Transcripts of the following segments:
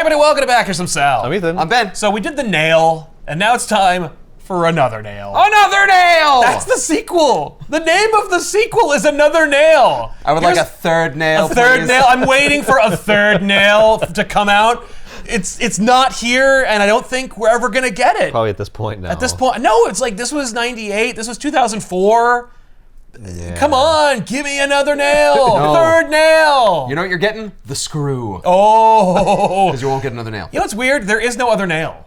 everybody, welcome back. Here's some Sal. I'm Ethan. I'm Ben. So we did the nail, and now it's time for another nail. Another nail! That's the sequel. The name of the sequel is Another Nail. I would like a third nail, A third please. nail. I'm waiting for a third nail to come out. It's not here, and I don't think we're ever gonna get it. Probably at this point now. At this point, no, it's like this was 98, this was 2004. Yeah. Come on, give me another nail. No. Third nail. You know what you're getting? The screw. Oh. Because you won't get another nail. You know what's weird? There is no other nail.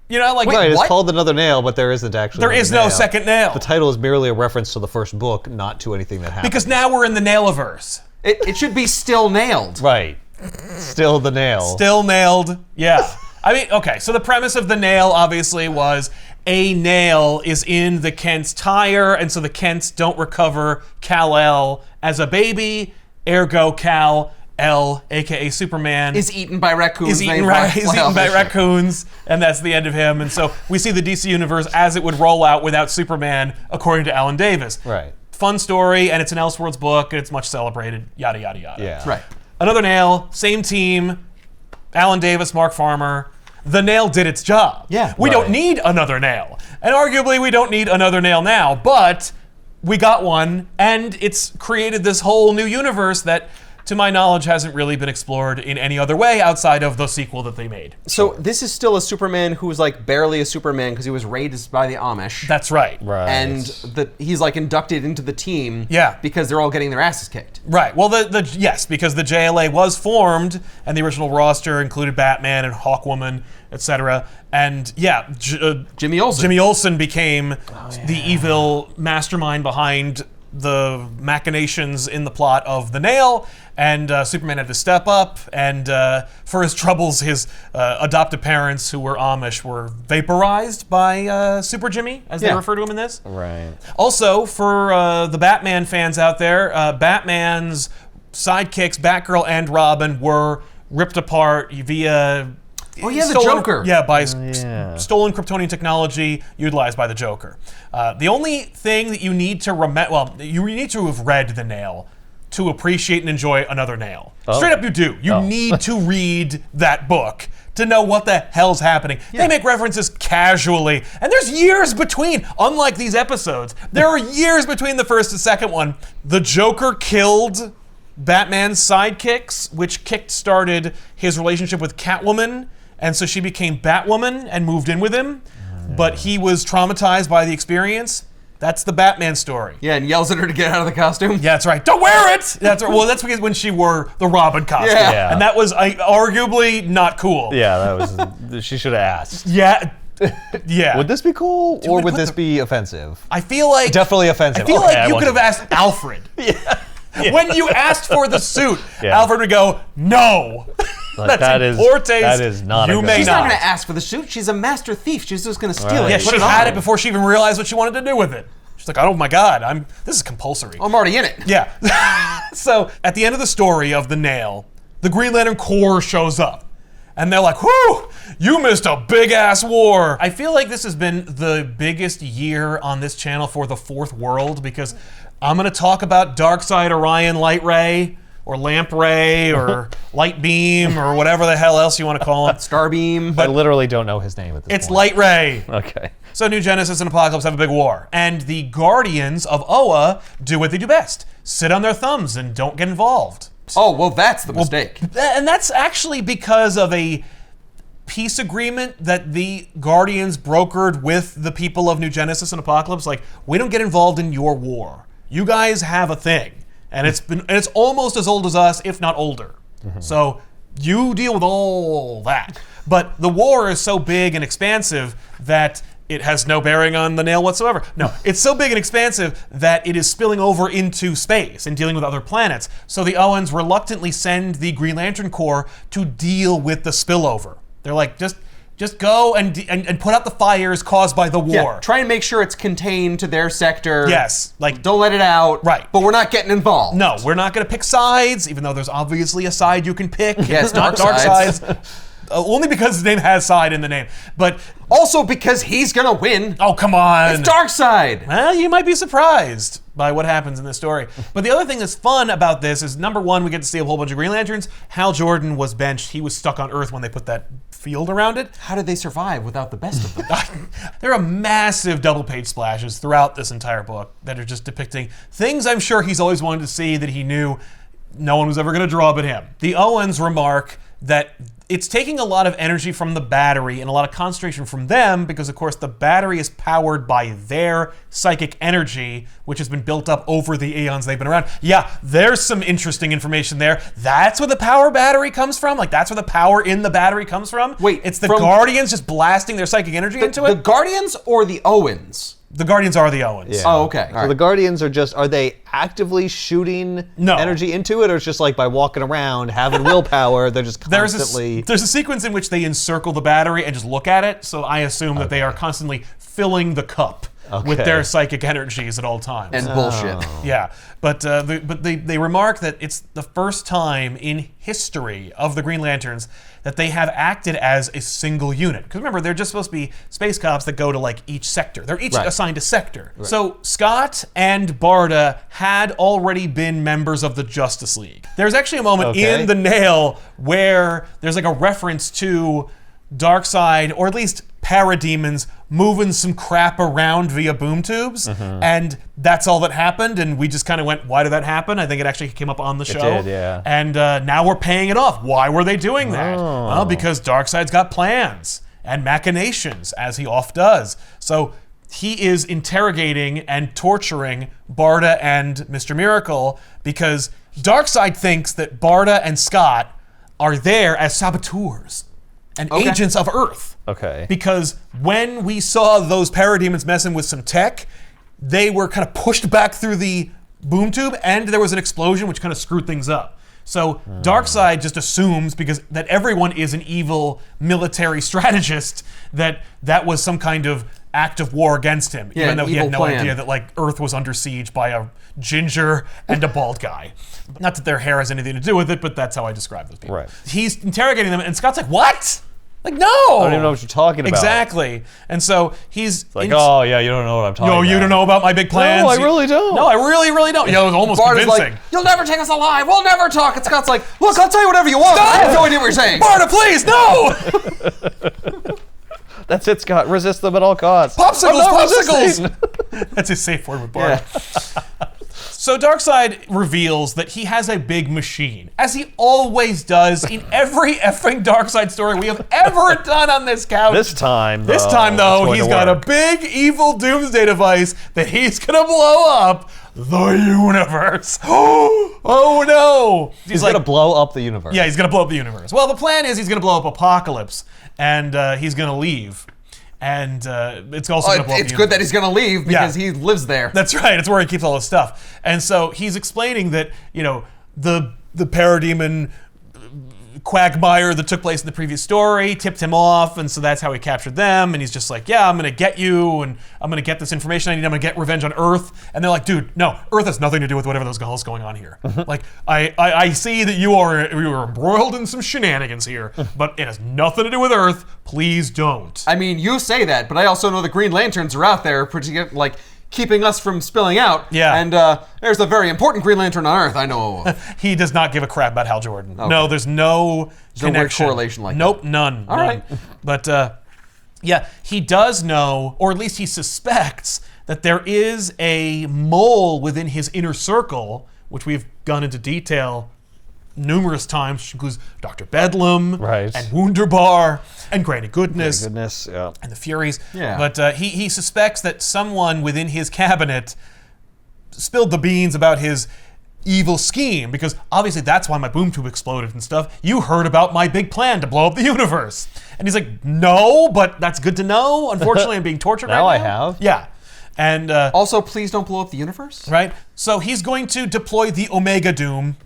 You know, like Right, it's what? called Another Nail, but there isn't actually there another is no nail. second nail. The title is merely a reference to the first book, not to anything that happened. Because now we're in the Nailaverse. It should be still nailed. Right. Still the nail. Still nailed. Yeah. I mean, okay, so the premise of the nail obviously was a nail is in the Kent's tire, and so the Kents don't recover Kal-El as a baby, ergo Kal-El, aka Superman, Is eaten by raccoons. is eaten by raccoons, and that's the end of him. And so we see the DC universe as it would roll out without Superman, according to Alan Davis. Right. Fun story, and it's an Elseworlds book, and it's much celebrated, yada, yada, yada. Yeah. Right. Another nail, same team, Alan Davis, Mark Farmer. The nail did its job. Yeah. We don't need another nail. And arguably we don't need another nail now, but we got one, and it's created this whole new universe that, to my knowledge, hasn't really been explored in any other way outside of the sequel that they made. So this is still a Superman who's like barely a Superman because he was raised by the Amish. That's right. Right. And he's like inducted into the team. Yeah. Because they're all getting their asses kicked. Right. Well, yes, because the JLA was formed, and the original roster included Batman and Hawkwoman, etc. And yeah, Jimmy Olsen. Jimmy Olsen became the evil mastermind behind the machinations in the plot of The Nail, and Superman had to step up, and for his troubles, his adoptive parents, who were Amish, were vaporized by Super Jimmy, as they Yeah. refer to him in this. Right. Also, for the Batman fans out there, Batman's sidekicks, Batgirl and Robin, were ripped apart via... Oh yeah, the Joker. Yeah, by yeah. stolen Kryptonian technology utilized by the Joker. The only thing that you need to remember, well, you need to have read The Nail to appreciate and enjoy Another Nail. Oh. Straight up you do. You need to read that book to know what the hell's happening. They make references casually, and there's years between. Unlike these episodes, there are years between the first and second one. The Joker killed Batman's sidekicks, which kick-started his relationship with Catwoman, and so she became Batwoman and moved in with him, but he was traumatized by the experience. That's the Batman story. Yeah, and yells at her to get out of the costume. Yeah, that's right. Don't wear it! That's right. Well, that's because when she wore the Robin costume. Yeah. And that was arguably not cool. Yeah, that was. She should have asked. Yeah. Yeah. Would this be cool, or we would put this the- be offensive? I feel like... Definitely offensive. I feel Okay, like I you want could have to- asked Alfred. Yeah. When you asked for the suit, Yeah. Alfred would go, no. Like, That's in poor taste. That is not. You a good may She's not. not going to ask for the suit. She's a master thief. She's just going to steal Right. Yeah, it. Put she it had on. it before she even realized what she wanted to do with it. She's like, oh my God, this is compulsory. I'm already in it. Yeah. So at the end of the story of The Nail, the Green Lantern Corps shows up. And they're like, whew, you missed a big ass war. I feel like this has been the biggest year on this channel for the Fourth World, because I'm gonna talk about Darkseid Orion Light Ray, or Lamp Ray, or Light Beam, or whatever the hell else you wanna call him. Starbeam. I literally don't know his name at this It's point. Light Ray. Okay. So New Genesis and Apocalypse have a big war, and the Guardians of Oa do what they do best: sit on their thumbs and don't get involved. Oh, well, that's the mistake. And that's actually because of a peace agreement that the Guardians brokered with the people of New Genesis and Apocalypse. Like, we don't get involved in your war. You guys have a thing, and it's almost as old as us, if not older. So you deal with all that. But the war is so big and expansive that it has no bearing on The Nail whatsoever. No, it's so big and expansive that it is spilling over into space and dealing with other planets. So the Owens reluctantly send the Green Lantern Corps to deal with the spillover. They're like, just go and put out the fires caused by the war. Yeah, try and make sure it's contained to their sector. Yes, like, Don't let it out. Right. But we're not getting involved. no, we're not going to pick sides, even though there's obviously a side you can pick. Yeah, It's not dark sides. Only because his name has side in the name. But, Also because he's going to win. oh, come on. It's Darkseid. Well, you might be surprised. by what happens in this story. But the other thing that's fun about this is, number one, we get to see a whole bunch of Green Lanterns. Hal Jordan was benched. He was stuck on Earth when they put that field around it. How did they survive without the best of them? There are massive double-page splashes throughout this entire book that are just depicting things I'm sure he's always wanted to see that he knew no one was ever going to draw but him. The Owens remark that it's taking a lot of energy from the battery and a lot of concentration from them because, of course, the battery is powered by their psychic energy, which has been built up over the eons they've been around. Yeah, there's some interesting information there. That's where the power battery comes from? Like, that's where the power in the battery comes from? Wait, it's the Guardians just blasting their psychic energy into it? The Guardians or the Owens? The Guardians are the Owens. Yeah. Oh, okay. So the Guardians are they actively shooting energy into it, or it's just like by walking around, having willpower, they're just constantly... There's a sequence in which they encircle the battery and just look at it, so I assume that they are constantly filling the cup with their psychic energies at all times. And bullshit. Yeah, but they remark that it's the first time in history of the Green Lanterns that they have acted as a single unit. Because remember, they're just supposed to be space cops that go to like each sector. They're each assigned a sector. Right. So Scott and Barda had already been members of the Justice League. There's actually a moment in The Nail where there's like a reference to Darkseid, or at least parademons, moving some crap around via boom tubes, and that's all that happened, and we just kind of went, why did that happen? I think it actually came up on the show. It did, yeah. And now we're paying it off. Why were they doing that? Well, because Darkseid's got plans and machinations, as he oft does. So he is interrogating and torturing Barda and Mr. Miracle because Darkseid thinks that Barda and Scott are there as saboteurs and agents of Earth. Okay. Because when we saw those parademons messing with some tech, they were kind of pushed back through the boom tube, and there was an explosion which kind of screwed things up. So Darkseid just assumes, because that everyone is an evil military strategist, that was some kind of act of war against him, even though he had no idea that like Earth was under siege by a ginger and a bald guy. Not that their hair has anything to do with it, but that's how I describe those people. Right. He's interrogating them, and Scott's like, what? Like, no! I don't even know what you're talking about. Exactly. And so he's... Like, oh, yeah, you don't know what I'm talking about. No, you don't know about my big plans. No, I really don't. No, I really, really don't. Yeah, it was almost Barda's convincing. like, you'll never take us alive. We'll never talk. And Scott's like, look, I'll tell you whatever you want. Stop! I have no idea what you're saying. Barda, please, no! That's it, Scott. Resist them at all costs. Popsicles! That's his safe word with Barda. Yeah. So Darkseid reveals that he has a big machine, as he always does in every effing Darkseid story we have ever done on this couch. This time, though, he's got a big evil doomsday device that he's gonna blow up the universe. Oh no! He's gonna blow up the universe. Yeah, he's gonna blow up the universe. Well, the plan is he's gonna blow up Apocalypse, and he's gonna leave. And it's also going to blow up the It's good that he's going to leave because he lives there. That's right. It's where he keeps all his stuff. And so he's explaining that, you know, the parademon quagmire that took place in the previous story tipped him off, and so that's how he captured them. And he's just like, yeah, I'm going to get you, and I'm going to get this information I need. I'm going to get revenge on Earth. And they're like, dude, no, Earth has nothing to do with whatever the hell's going on here. Like, I see that you are embroiled in some shenanigans here, but it has nothing to do with Earth. Please don't. I mean, you say that, but I also know the Green Lanterns are out there, like, keeping us from spilling out. Yeah. And there's a very important Green Lantern on Earth I know of. He does not give a crap about Hal Jordan. Okay. No, there's no connection. No weird correlation like that. Nope, none. All right. But yeah, he does know, or at least he suspects, that there is a mole within his inner circle, which we've gone into detail numerous times, which includes Dr. Bedlam, and Wunderbar, and Granny Goodness, and the Furies. Yeah. But he suspects that someone within his cabinet spilled the beans about his evil scheme, because obviously that's why my boom tube exploded and stuff. You heard about my big plan to blow up the universe. And he's like, no, but that's good to know. Unfortunately, I'm being tortured right now. Now I have. Yeah. And also, please don't blow up the universe. Right? So he's going to deploy the Omega Doom.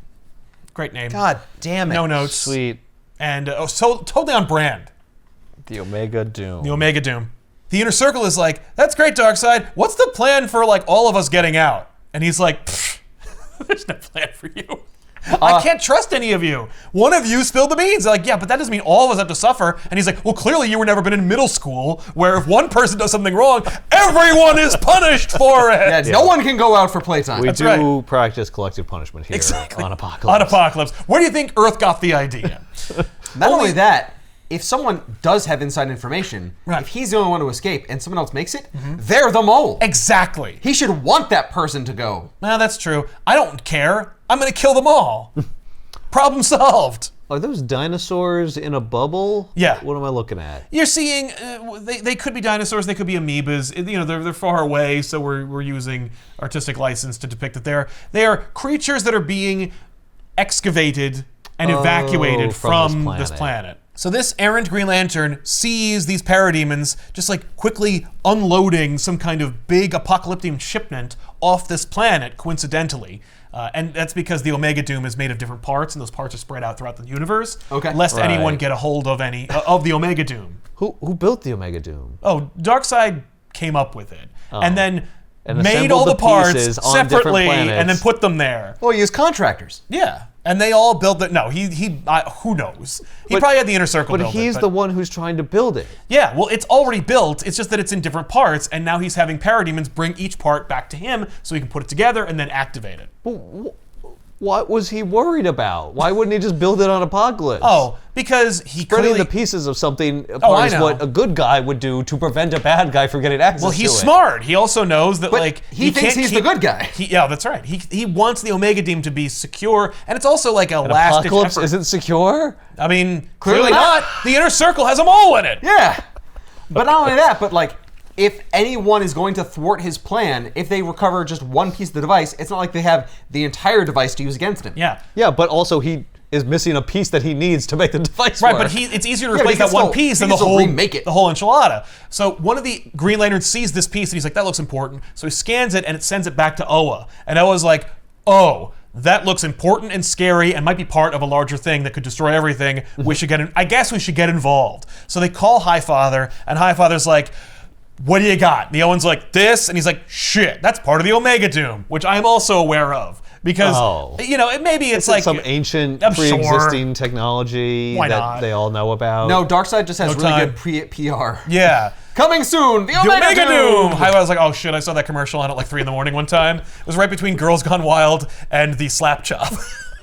Great name. God damn it. No notes. Sweet. And so totally on brand. The Omega Doom. The Omega Doom. The Inner Circle is like, that's great, Darkseid. What's the plan for like all of us getting out? And he's like, there's no plan for you. I can't trust any of you. One of you spilled the beans. They're like, yeah, but that doesn't mean all of us have to suffer. And he's like, well, clearly you were never been in middle school where if one person does something wrong, everyone is punished for it. Yeah, no one can go out for playtime. We do practice collective punishment here on Apocalypse. On Apocalypse. Where do you think Earth got the idea? Not only that, if someone does have inside information, Right. if he's the only one to escape and someone else makes it, they're the mole. Exactly. He should want that person to go. No, that's true. I don't care. I'm going to kill them all. Problem solved. Are those dinosaurs in a bubble? Yeah. What am I looking at? You're seeing, they could be dinosaurs, they could be amoebas. You know, they're far away, so we're using artistic license to depict that they are creatures that are being excavated and evacuated from this planet. So this errant Green Lantern sees these parademons just like quickly unloading some kind of big apocalyptic shipment off this planet, coincidentally. And that's because the Omega Doom is made of different parts, and those parts are spread out throughout the universe. Okay. Lest anyone get a hold of any of the Omega Doom. Who built the Omega Doom? Oh, Darkseid came up with it, and then And made all the parts pieces on different separately, planets. and then put them there. Well, he used contractors. Yeah, and they all built it. No, who knows? He probably had the Inner Circle But build it. he's the one who's trying to build it. Yeah, well, it's already built. It's just that it's in different parts, and now he's having parademons bring each part back to him so he can put it together and then activate it. What was he worried about? Why wouldn't he just build it on Apocalypse? Oh, because he Spreading clearly... the pieces of something I apart is know. what a good guy would do to prevent a bad guy from getting access to it. Well, he's smart. He also knows that, But like... he thinks can't he's the good guy. Yeah, that's right. He wants the Omega Doom to be secure, and it's also like a last-ditch Apocalypse effort. isn't secure? I mean, Clearly clearly not. The Inner Circle has them all in it. Yeah. But not only that, but like, if anyone is going to thwart his plan, if they recover just one piece of the device, it's not like they have the entire device to use against him. Yeah. Yeah, but also he is missing a piece that he needs to make the device Right, work. but it's easier to Yeah, but replace he can that one still- piece he than can the still whole remake it. the whole enchilada. So one of the Green Lanterns sees this piece and he's like, "That looks important." So he scans it and it sends it back to Oa, and Oa's like, "Oh, that looks important and scary and might be part of a larger thing that could destroy everything. We should I guess we should get involved." So they call Highfather, and Highfather's like, "What do you got?" And the Owen's like, "This," and he's like, "Shit, that's part of the Omega Doom," which I'm also aware of. Because, you know, maybe it's like... some ancient, I'm sure. pre-existing technology Why that not? they all know about. No, Darkseid just has No really time. good PR. Yeah. Coming soon, the The Omega, Doom! I was like, oh shit, I saw that commercial on at like 3 a.m. one time. It was right between Girls Gone Wild and the Slap Chop.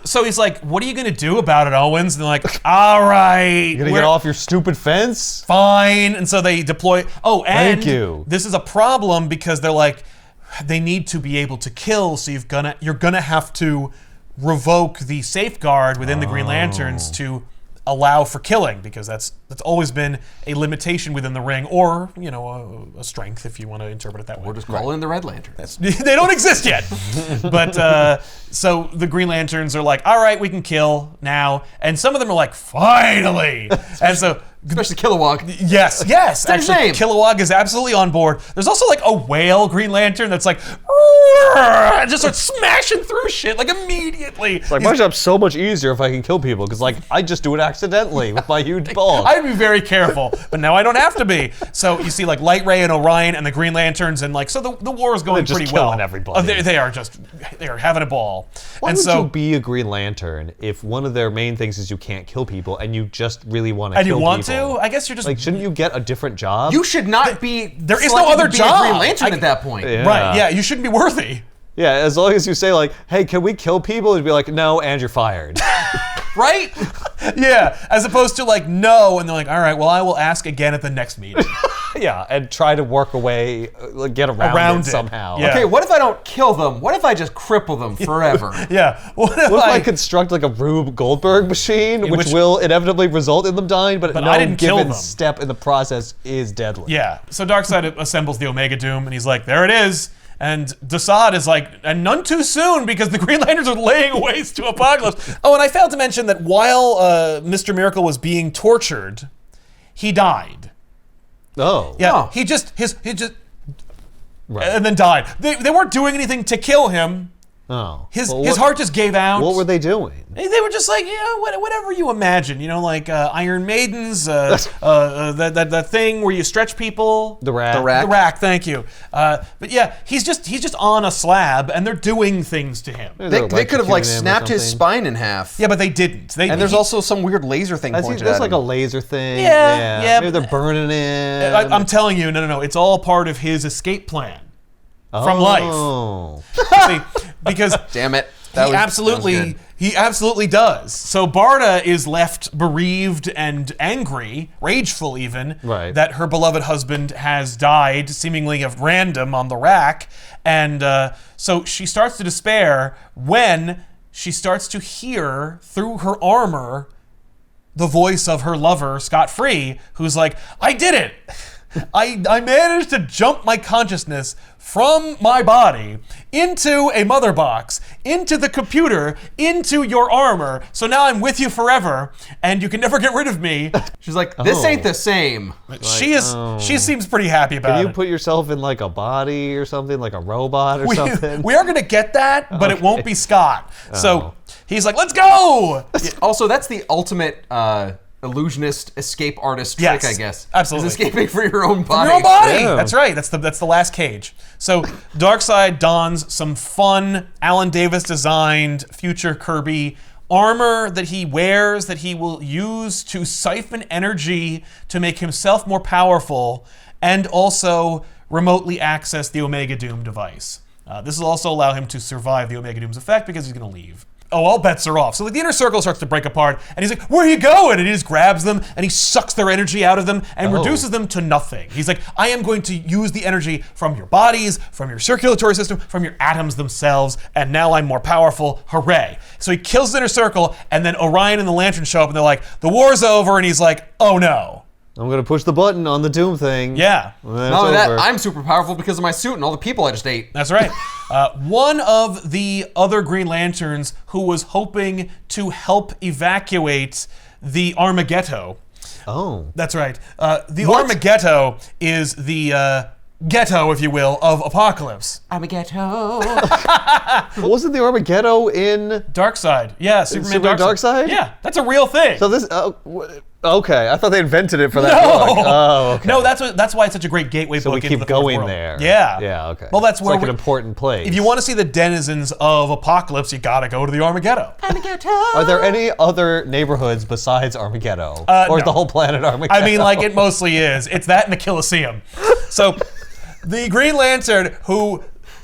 So he's like, what are you gonna do about it, Owens? And they're like, all right. You gonna get off your stupid fence? Fine. And so they deploy. Oh, and Thank you. This is a problem because they're like, they need to be able to kill, so you're gonna have to revoke the safeguard within the Green Lanterns to allow for killing, because that's always been a limitation within the ring, or you know, a strength if you want to interpret it that way. Or just call in the Red Lanterns. They don't exist yet. But so the Green Lanterns are like, all right, we can kill now, and some of them are like, finally. And so Especially Kilowog. yes, His actually, name. Kilowog is absolutely on board. There's also like a whale Green Lantern that's like, just starts smashing through shit like immediately. Like, my job's so much easier if I can kill people, because like I just do it accidentally with my huge ball. I'd be very careful, but now I don't have to be. So you see like Light Ray and Orion and the Green Lanterns, and like, so the war is going They're just pretty well. killing everybody. They are having a ball. Why and would so you be a Green Lantern if one of their main things is you can't kill people and you just really want to and kill you want people? to? I guess you're just Like, shouldn't you get a different job? You should not be. There is no selected other to be job. A Green Lantern at that point. Yeah. right. Yeah, you shouldn't be worthy. Yeah, as long as you say like, hey, can we kill people? You'd be like, no, and you're fired. Right? Yeah, as opposed to like no, and they're like, all right, well, I will ask again at the next meeting. Yeah, and try to work away, get around it it. somehow. Yeah. Okay, what if I don't kill them? What if I just cripple them forever? Yeah. What if What if I construct like a Rube Goldberg machine, which will inevitably result in them dying, but no I didn't kill given them. step in the process is deadly? Yeah. So Darkseid assembles the Omega Doom, and he's like, there it is. And Desaad is like, and none too soon, because the Green Lanterns are laying waste to Apocalypse. Oh, and I failed to mention that while Mr. Miracle was being tortured, he died. Oh. Yeah. Oh. He just Right. and then died. They weren't doing anything to kill him. Oh. His heart just gave out. What were they doing? They were just like, whatever you imagine, like Iron Maiden's, that thing where you stretch people. The rack. The rack, thank you. But yeah, he's just on a slab, and they're doing things to him. They could have like snapped his spine in half. Yeah, but they didn't. And there's also some weird laser thing pointed at him. There's like a laser thing. Yeah. Maybe they're burning it. I'm telling you, no. It's all part of his escape plan from life. See, because damn it. He absolutely does. So Barda is left bereaved and angry, rageful even, that her beloved husband has died, seemingly of random on the rack. And so she starts to despair when she starts to hear through her armor the voice of her lover, Scott Free, who's like, I did it! I managed to jump my consciousness from my body into a mother box, into the computer, into your armor. So now I'm with you forever, and you can never get rid of me. She's like, this ain't the same. She seems pretty happy about it. Can you put yourself in like a body or something, like a robot or something? We are going to get that, but it won't be Scott. So he's like, let's go! Also, that's the ultimate illusionist escape artist trick, I guess. Absolutely. Is escaping from your own body. From your own body! Yeah. That's right. That's the last cage. So Darkseid dons some fun Alan Davis designed future Kirby armor that he wears that he will use to siphon energy to make himself more powerful and also remotely access the Omega Doom device. This will also allow him to survive the Omega Doom's effect because he's going to leave. Oh, all bets are off. So the inner circle starts to break apart, and he's like, where are you going? And he just grabs them, and he sucks their energy out of them, and reduces them to nothing. He's like, I am going to use the energy from your bodies, from your circulatory system, from your atoms themselves, and now I'm more powerful. Hooray. So he kills the inner circle, and then Orion and the Lantern show up, and they're like, the war's over, and he's like, oh no. I'm going to push the button on the Doom thing. Yeah. Not only that, I'm super powerful because of my suit and all the people I just ate. That's right. One of the other Green Lanterns who was hoping to help evacuate the Armageddon. Oh. That's right. The Armageddon is the ghetto, if you will, of Apocalypse. Armageddon. Wasn't the Armageddon in Darkseid? Yeah, Superman Darkseid? Yeah, that's a real thing. So this, okay, I thought they invented it for that book. Oh, okay. No, that's why it's such a great gateway so book we into keep the fourth going world. there. Yeah. Yeah, okay. Well, that's where it's like an important place. If you want to see the denizens of Apocalypse, you gotta go to the Armageddon. Are there any other neighborhoods besides Armageddon? Or is the whole planet Armageddon? I mean, like, it mostly is. It's that and the Colosseum. So, the Green Lantern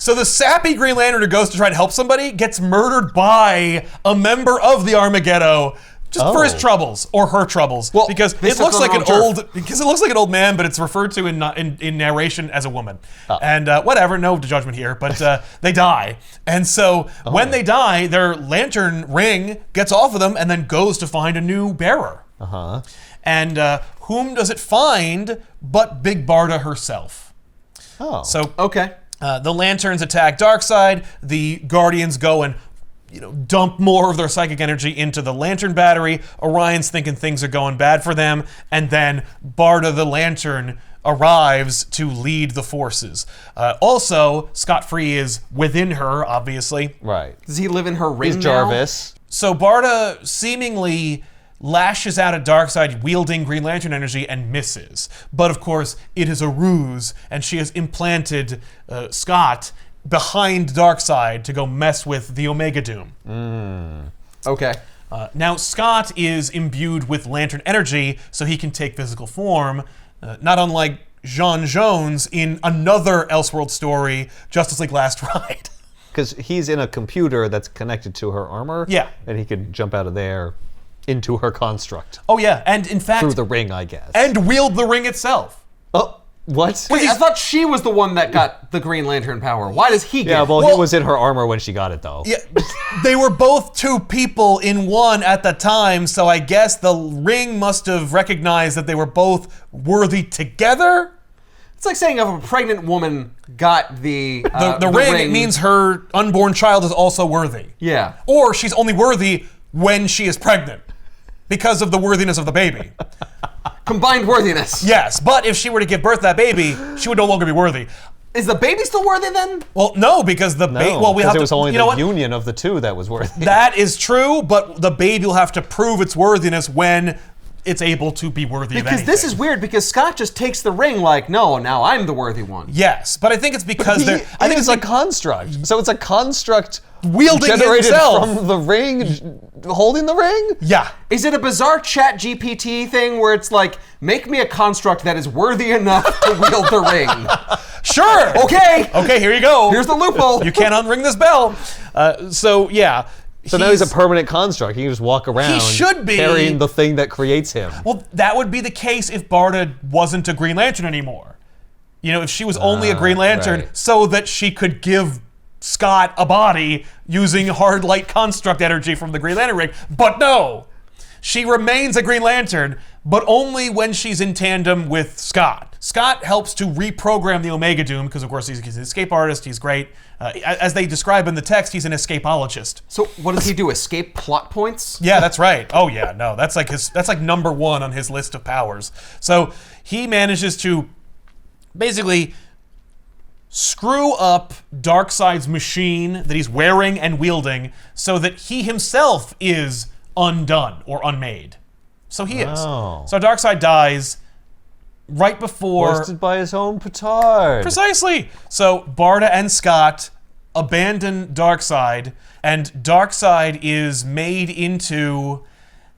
So the sappy Green Lantern who goes to try to help somebody gets murdered by a member of the Armageddon just for his troubles or her troubles. Well, because it looks like an old man, but it's referred to in narration as a woman. And whatever, no judgment here, but they die. And so when they die, their lantern ring gets off of them and then goes to find a new bearer. And whom does it find but Big Barda herself? Oh. So the Lanterns attack Darkseid. The Guardians go and dump more of their psychic energy into the Lantern battery. Orion's thinking things are going bad for them, and then Barda the Lantern arrives to lead the forces. Also, Scott Free is within her, obviously. Right. Does he live in her ring He's Jarvis. So Barda seemingly lashes out at Darkseid wielding Green Lantern energy and misses. But of course, it is a ruse, and she has implanted Scott behind Darkseid to go mess with the Omega Doom. Okay. Now, Scott is imbued with Lantern energy, so he can take physical form, not unlike Jean Jones in another Elseworld story, Justice League Last Ride. Because he's in a computer that's connected to her armor. Yeah. And he can jump out of there into her construct. Oh yeah, and in fact... Through the ring, I guess. And wield the ring itself. Oh, what? Wait, I thought she was the one that got the Green Lantern power. Why does he get it? Yeah, well, he was in her armor when she got it, though. Yeah, they were both two people in one at the time, so I guess the ring must have recognized that they were both worthy together? It's like saying if a pregnant woman got the ring, it means her unborn child is also worthy. Yeah. Or she's only worthy when she is pregnant because of the worthiness of the baby. Combined worthiness. Yes, but if she were to give birth to that baby, she would no longer be worthy. Is the baby still worthy then? Well, no, because the baby. Well, we have to. It was only you know the what? union of the two that was worthy. That is true, but the baby will have to prove its worthiness when it's able to be worthy of anything. Because this is weird, because Scott just takes the ring like, no, now I'm the worthy one. Yes, but I think it's because I think it's a construct. So it's a construct wielding generated himself from the ring, holding the ring? Yeah. Is it a bizarre chat GPT thing where it's like, make me a construct that is worthy enough to wield the ring? Sure. Okay. Okay, here you go. Here's the loophole. You can't unring this bell. So, yeah. So now he's a permanent construct. He can just walk around should be. carrying the thing that creates him. Well, that would be the case if Barda wasn't a Green Lantern anymore. You know, if she was only a Green Lantern so that she could give Scott a body using hard light construct energy from the Green Lantern ring. But no, she remains a Green Lantern, but only when she's in tandem with Scott. Scott helps to reprogram the Omega Doom because, of course, he's an escape artist. He's great. As they describe in the text, he's an escapologist. So what does he do? Escape plot points? Yeah, that's right. Oh yeah, no, that's like number one on his list of powers. So he manages to basically screw up Darkseid's machine that he's wearing and wielding so that he himself is undone or unmade. So he is. Oh. So Darkseid dies right before... Hoisted by his own petard. Precisely. So Barda and Scott abandon Darkseid, and Darkseid is made into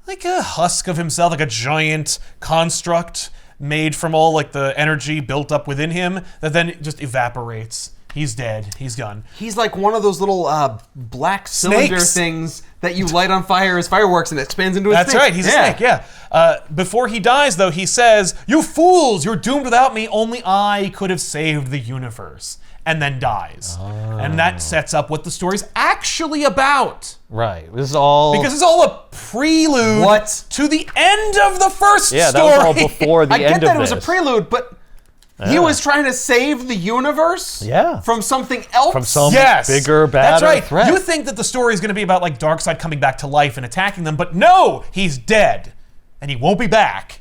like a husk of himself, like a giant construct made from all like the energy built up within him that then just evaporates. He's dead. He's gone. He's like one of those little black cylinder Snakes. things that you light on fire as fireworks and it expands into a snake. That's right. He's a snake, yeah. Before he dies, though, he says, "You fools! You're doomed without me. Only I could have saved the universe." And then dies. And that sets up what the story's actually about. Right. This is all... Because it's all a prelude to the end of the first story. Yeah, that was all before the end of this. I get that it was a prelude, but... He was trying to save the universe from something else? From some bigger, badder That's right. threat. You think that the story is going to be about like Darkseid coming back to life and attacking them, but no! He's dead. And he won't be back.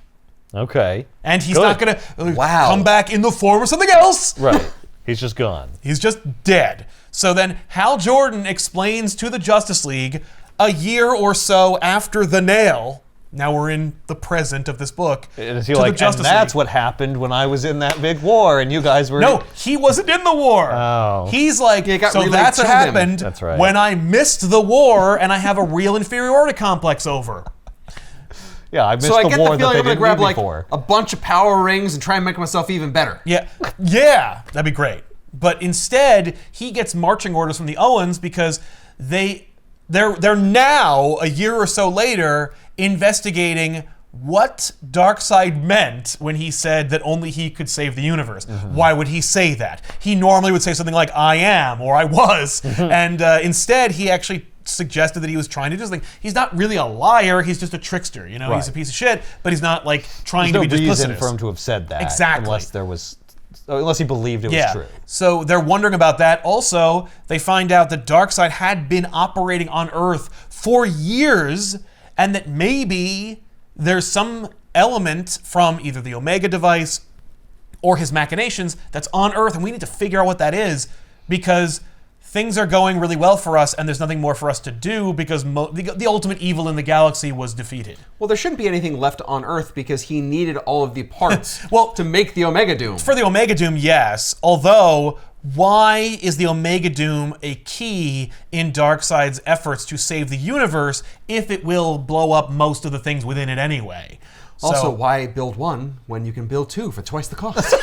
Okay. And he's not going to come back in the form of something else. Right. He's just gone. He's just dead. So then Hal Jordan explains to the Justice League a year or so after the nail... Now we're in the present of this book. And is he like, and that's what happened when I was in that big war and you guys were... No, he wasn't in the war. Oh. He's like, so that's what happened That's right. when I missed the war and I have a real inferiority complex over. Yeah, I missed so I the get war the that feeling they I'm going to didn't grab need like me for. a bunch of power rings and try and make myself even better. Yeah, that'd be great. But instead, he gets marching orders from the Owens because they're now, a year or so later, investigating what Darkseid meant when he said that only he could save the universe. Why would he say that? He normally would say something like, I am, or I was. And instead, he actually suggested that he was trying to do something. He's not really a liar, he's just a trickster. You know, he's a piece of shit, but he's not like trying to be duplicitous. There's no reason for him to have said that. Exactly. Unless he believed it was true. So they're wondering about that. Also, they find out that Darkseid had been operating on Earth for years, and that maybe there's some element from either the Omega device or his machinations that's on Earth, and we need to figure out what that is because things are going really well for us and there's nothing more for us to do because the ultimate evil in the galaxy was defeated. Well, there shouldn't be anything left on Earth because he needed all of the parts to make the Omega Doom. For the Omega Doom, yes. Although, why is the Omega Doom a key in Darkseid's efforts to save the universe if it will blow up most of the things within it anyway? Also, why build one when you can build two for twice the cost?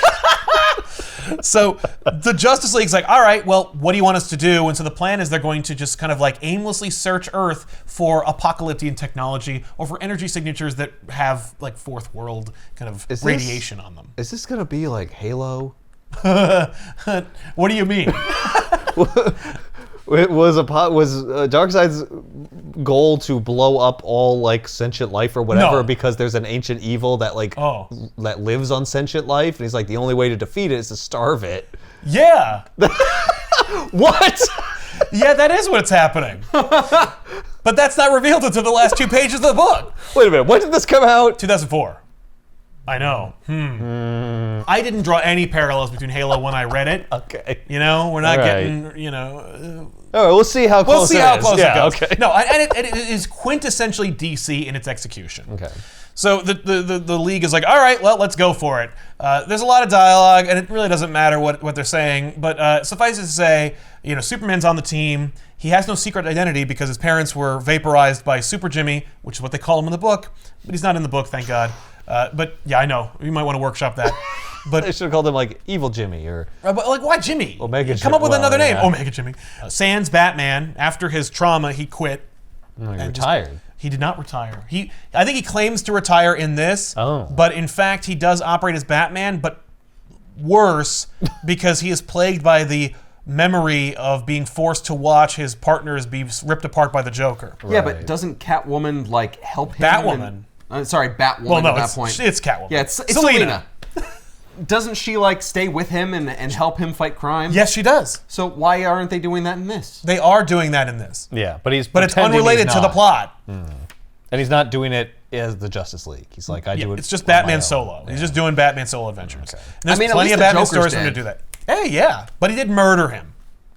So the Justice League's like, all right, well, what do you want us to do? And so the plan is they're going to just kind of like aimlessly search Earth for apocalyptic technology or for energy signatures that have like fourth world kind of radiation on them. Is this going to be like Halo? What do you mean? Was Darkseid's goal to blow up all like sentient life or whatever because there's an ancient evil that that lives on sentient life, and he's like, the only way to defeat it is to starve it. Yeah. What? Yeah, that is what's happening. But that's not revealed until the last 2 pages of the book. Wait a minute, when did this come out? 2004. I know. I didn't draw any parallels between Halo when I read it. Okay. You know, we're not All right. getting, you know... All right, we'll see how close it is. it goes. Okay. No, and it is quintessentially DC in its execution. Okay. So the league is like, all right, well, let's go for it. There's a lot of dialogue, and it really doesn't matter what they're saying. But suffice it to say, you know, Superman's on the team. He has no secret identity because his parents were vaporized by Super Jimmy, which is what they call him in the book. But he's not in the book, thank God. But yeah, I know. You might want to workshop that. But they should have called him like Evil Jimmy or... But like, why Jimmy? Omega Come up with Jimmy. another name. Yeah. Omega Jimmy. Sans Batman, after his trauma, he quit. No, he and retired. He did not retire. I think he claims to retire in this, but in fact he does operate as Batman, but worse because he is plagued by the memory of being forced to watch his partners be ripped apart by the Joker. Right. Yeah, but doesn't Catwoman like help him? Batwoman. Sorry, Batwoman Well, no, at that point. It's Catwoman. Yeah, it's Selena. Doesn't she like stay with him and help him fight crime? Yes, she does. So why aren't they doing that in this? They are doing that in this. Yeah, but But it's unrelated to the plot. And he's not doing it as the Justice League. He's like, I do it. It's just Batman solo. Yeah. He's just doing Batman solo adventures. Okay. And there's plenty of Batman stories for him to do that. Hey, yeah, but he did murder him.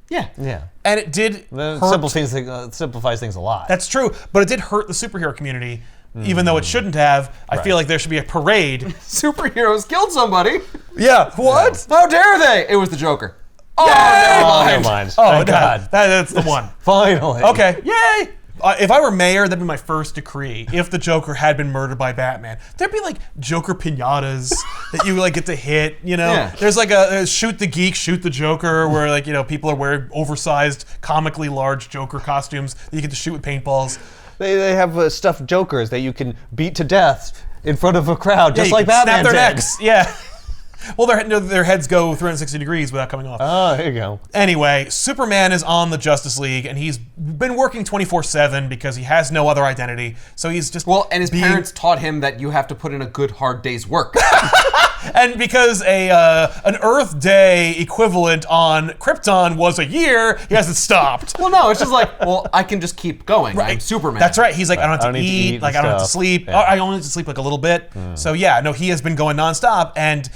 Yeah. Yeah. And it did hurt. Simplifies things a lot. That's true, but it did hurt the superhero community, even though it shouldn't have. I feel like there should be a parade. Superheroes killed somebody. Yeah. What? How dare they? It was the Joker. Oh, never mind. Oh, Thank God. That's the one. Finally. Okay. Yay. If I were mayor, that'd be my first decree. If the Joker had been murdered by Batman, there'd be like Joker pinatas that you like get to hit. You know, Yeah. there's like a shoot the geek, shoot the Joker, where like people are wearing oversized, comically large Joker costumes that you get to shoot with paintballs. They have stuffed Jokers that you can beat to death in front of a crowd, just you like can Batman snap their did. necks. Yeah. Well, their heads go 360 degrees without coming off. Oh, there you go. Anyway, Superman is on the Justice League, and he's been working 24/7 because he has no other identity. So he's just and his parents taught him that you have to put in a good hard day's work. And because an Earth Day equivalent on Krypton was a year, he hasn't stopped. Well, no, it's just like, I can just keep going. Right. I'm Superman. That's right. He's like, I don't have to eat. Like, I don't have to sleep. Yeah. I only have to sleep like a little bit. So yeah, no, he has been going nonstop, and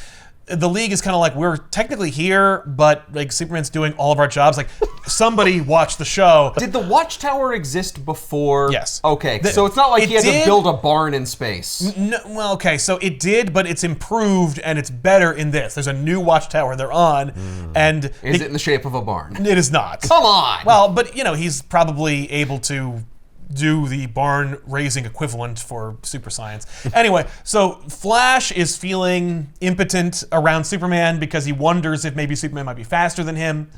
the League is kind of like, we're technically here, but like Superman's doing all of our jobs. Like, somebody watch the show. Did the Watchtower exist before? Yes. Okay, so it's not like he had to build a barn in space. No, well, okay, so it did, but it's improved and it's better in this. There's a new Watchtower they're on, and Is it in the shape of a barn? it is not. Come on! Well, but he's probably able to do the barn raising equivalent for super science. Anyway, so Flash is feeling impotent around Superman because he wonders if maybe Superman might be faster than him.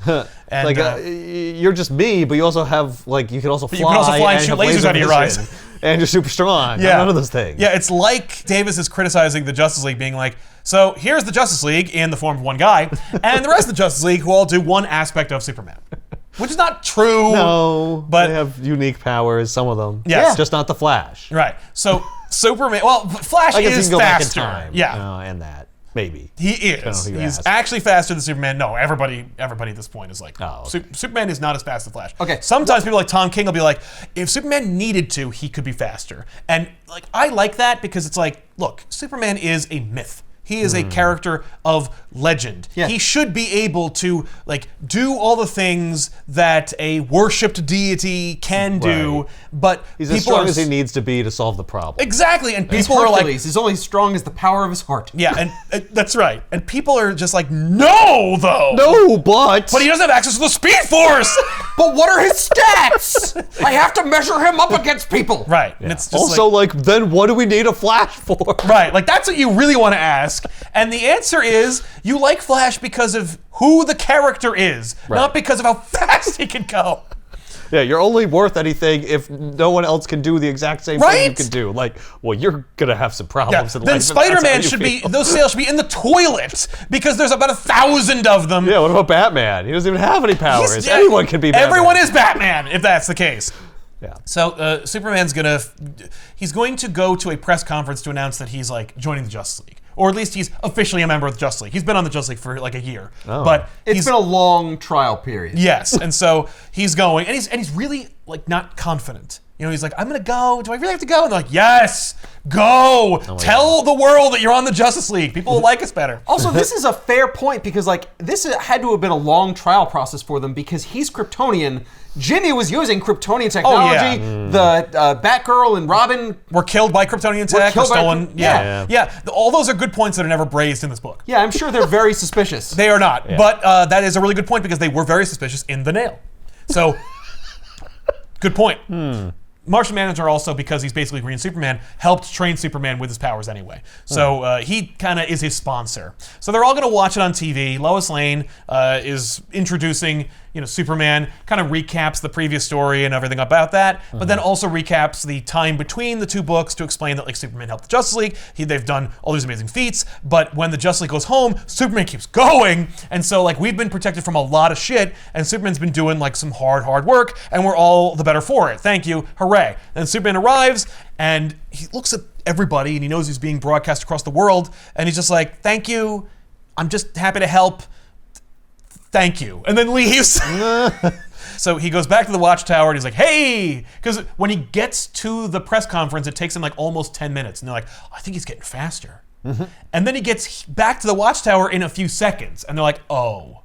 And, Like, you're just me, but you also have, like, you can also fly. you can also fly and shoot have lasers laser out of your vision, eyes. And you're super strong. Yeah. None of those things. Yeah, it's like Davis is criticizing the Justice League, being like, so here's the Justice League in the form of one guy, and the rest of the Justice League who all do one aspect of Superman. Which is not true. No, but they have unique powers, some of them. Yes. Just not the Flash. Right. So Superman, Flash I guess is you can go faster. back in time. Yeah. And that. Maybe. He is. who you He's ask. actually faster than Superman. No, everybody at this point is like, okay. Superman is not as fast as Flash. Okay. Sometimes people like Tom King will be like, if Superman needed to, he could be faster. And like, I like that because it's like, look, Superman is a myth. He is a character of legend. Yeah. He should be able to like do all the things that a worshipped deity can do, Right. but He's as strong as he needs to be to solve the problem. Exactly, and He's people are like, Hercules. He's only as strong as the power of his heart. yeah, and that's right. And people are just like, no, though. No, but But he doesn't have access to the Speed Force. But what are his stats? I have to measure him up against people. Right. And it's just also, like, then what do we need a Flash for? right. Like, that's what you really want to ask. And the answer is you like Flash because of who the character is, not because of how fast he can go. Yeah, you're only worth anything if no one else can do the exact same thing you Right? can do. Like, well, you're gonna have some problems in life. Then if that's how Spider-Man you should be, feel. those sales should be in the toilet because there's about 1,000 of them. Yeah, what about Batman? He doesn't even have any powers. He's- Anyone can be Batman. Everyone is Batman, if that's the case. Yeah. So Superman's he's going to go to a press conference to announce that he's like joining the Justice League. Or at least he's officially a member of the Justice League. He's been on the Justice League for like a year. Oh. But It's been a long trial period. yes, and so he's going, and he's really like not confident. he's like, I'm going to go. Do I really have to go? And they're like, yes, go. Tell the world that you're on the Justice League. People will like us better. Also, this is a fair point because, like, this had to have been a long trial process for them because he's Kryptonian. Jimmy was using Kryptonian technology. The Batgirl and Robin were killed by Kryptonian tech. Were stolen. Yeah. All those are good points that are never braised in this book. Yeah, I'm sure they're very suspicious. They are not. But that is a really good point because they were very suspicious in the Nail. So, good point. Martian Manhunter also, because he's basically Green Superman, helped train Superman with his powers anyway. So he kind of is his sponsor. So they're all going to watch it on TV. Lois Lane is introducing, Superman, kind of recaps the previous story and everything about that, but then also recaps the time between the two books to explain that, like, Superman helped the Justice League. They've done all these amazing feats, but when the Justice League goes home, Superman keeps going, and so, like, we've been protected from a lot of shit, and Superman's been doing, like, some hard work, and we're all the better for it. Thank you. Hooray. Then Superman arrives, and he looks at everybody, and he knows he's being broadcast across the world, and he's just like, thank you. I'm just happy to help. Thank you. And then leaves. So he goes back to the Watchtower and he's like, hey! Because when he gets to the press conference, it takes him like almost 10 minutes. And they're like, I think he's getting faster. And then he gets back to the Watchtower in a few seconds. And they're like, oh.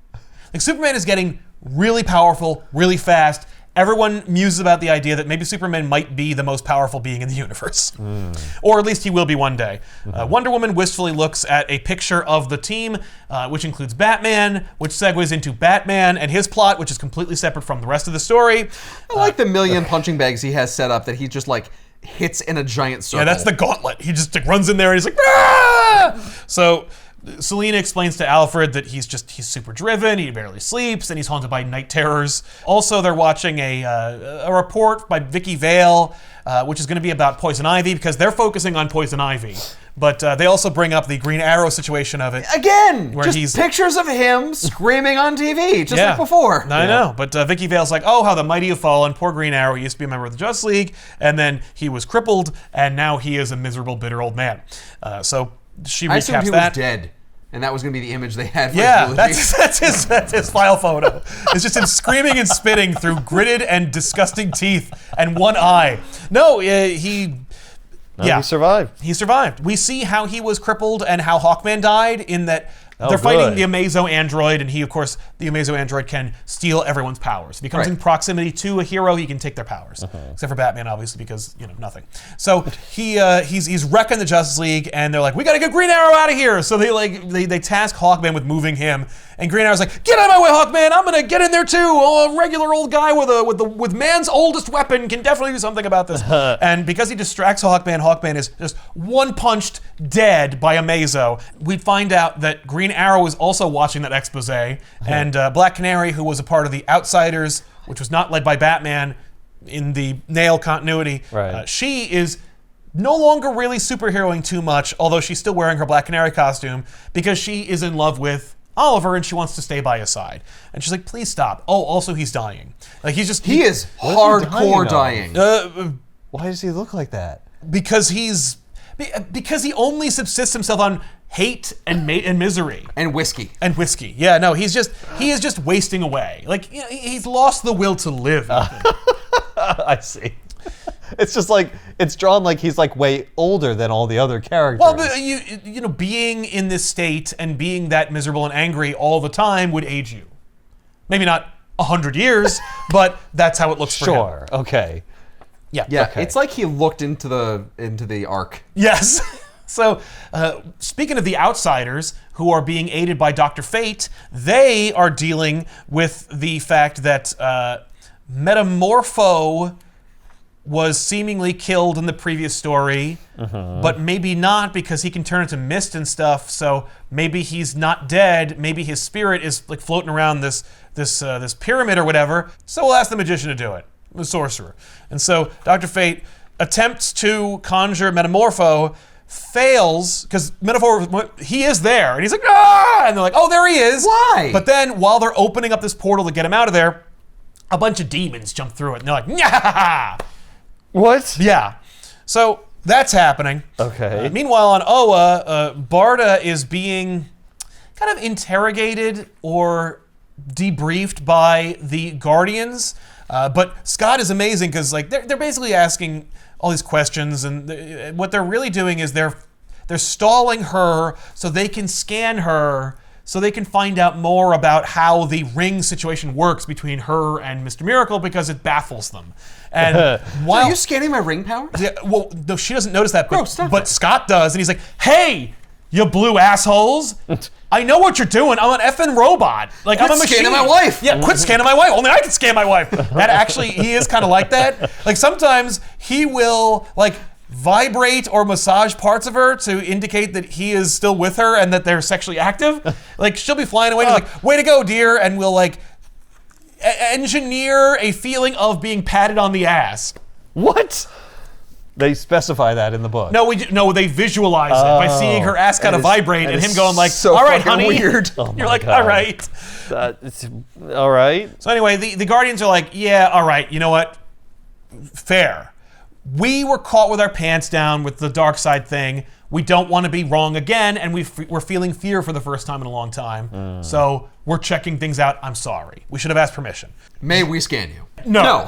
Like, Superman is getting really powerful, really fast. Everyone muses about the idea that maybe Superman might be the most powerful being in the universe. Or at least he will be one day. Wonder Woman wistfully looks at a picture of the team, which includes Batman, which segues into Batman and his plot, which is completely separate from the rest of the story. I like the million punching bags he has set up that he just, like, hits in a giant circle. Yeah, that's the gauntlet. He just runs in there and he's like, ah! So Selena explains to Alfred that he's super driven, he barely sleeps, and he's haunted by night terrors. Also, they're watching a report by Vicky Vale, which is going to be about Poison Ivy, because they're focusing on Poison Ivy. But they also bring up the Green Arrow situation of it. Again! Where just pictures of him screaming on TV, just like before. I know, but Vicky Vale's like, oh, how the mighty have fallen. Poor Green Arrow, he used to be a member of the Justice League, and then he was crippled, and now he is a miserable, bitter old man. So she recaps that. I assumed he was dead, and that was going to be the image they had for his that's his file photo. It's just him screaming and spitting through gritted and disgusting teeth and one eye. No, he survived. He survived. We see how he was crippled and how Hawkman died in that they're fighting the Amazo android, and he, of course, the Amazo android can steal everyone's powers. If he comes in proximity to a hero, he can take their powers. Except for Batman, obviously, because, nothing. So he's wrecking the Justice League, and they're like, we gotta get Green Arrow out of here! So they task Hawkman with moving him, and Green Arrow's like, get out of my way, Hawkman! I'm gonna get in there too! Oh, a regular old guy with man's oldest weapon can definitely do something about this. And because he distracts Hawkman is just one-punched dead by Amazo. We find out that Green Arrow is also watching that expose, and Black Canary, who was a part of the Outsiders, which was not led by Batman in the Nail continuity, she is no longer really superheroing too much, although she's still wearing her Black Canary costume, because she is in love with Oliver and she wants to stay by his side. And she's like, please stop. Oh, also he's dying. Like, he is hardcore dying. Why does he look like that? Because he only subsists himself on hate and misery and whiskey. Yeah, no, he is just wasting away. Like, he's lost the will to live. I see. It's just like, it's drawn like he's like way older than all the other characters. Well, but being in this state and being that miserable and angry all the time would age you. Maybe not 100 years, but that's how it looks for him. Sure. Okay. Yeah. Okay. It's like he looked into the Ark. Yes. So, speaking of the Outsiders, who are being aided by Dr. Fate, they are dealing with the fact that Metamorpho was seemingly killed in the previous story, but maybe not, because he can turn into mist and stuff. So maybe he's not dead. Maybe his spirit is like floating around this pyramid or whatever. So we'll ask the magician to do it, the sorcerer. And so Dr. Fate attempts to conjure Metamorpho, fails, because Metamorpho, he is there, and he's like, ah! And they're like, oh, there he is. Why? But then while they're opening up this portal to get him out of there, a bunch of demons jump through it, and they're like, nyah! What? Yeah. So that's happening. Okay. Meanwhile, on Oa, Barda is being kind of interrogated or debriefed by the Guardians. But Scott is amazing because like they're basically asking all these questions, and what they're really doing is they're stalling her so they can scan her, so they can find out more about how the ring situation works between her and Mr. Miracle, because it baffles them. And while are you scanning my ring power? Yeah, well, no, she doesn't notice that, but Scott does, and he's like, "Hey, you blue assholes! I know what you're doing. I'm an effing robot. Like, I'm a machine. Scanning my wife. Yeah, quit scanning my wife. Only I can scan my wife." That actually, he is kind of like that. Like sometimes he will like vibrate or massage parts of her to indicate that he is still with her and that they're sexually active. Like she'll be flying away and he's like, "Way to go, dear," and we'll like engineer a feeling of being patted on the ass. What? They specify that in the book. No, they visualize it by seeing her ass kind of vibrate and him going like, so "All right, honey." Weird. You're like, God. "All right." All right. So anyway, the Guardians are like, "Yeah, all right, you know what? Fair. We were caught with our pants down with the dark side thing. We don't want to be wrong again, and we're feeling fear for the first time in a long time. So we're checking things out. I'm sorry. We should have asked permission." May we scan you? No.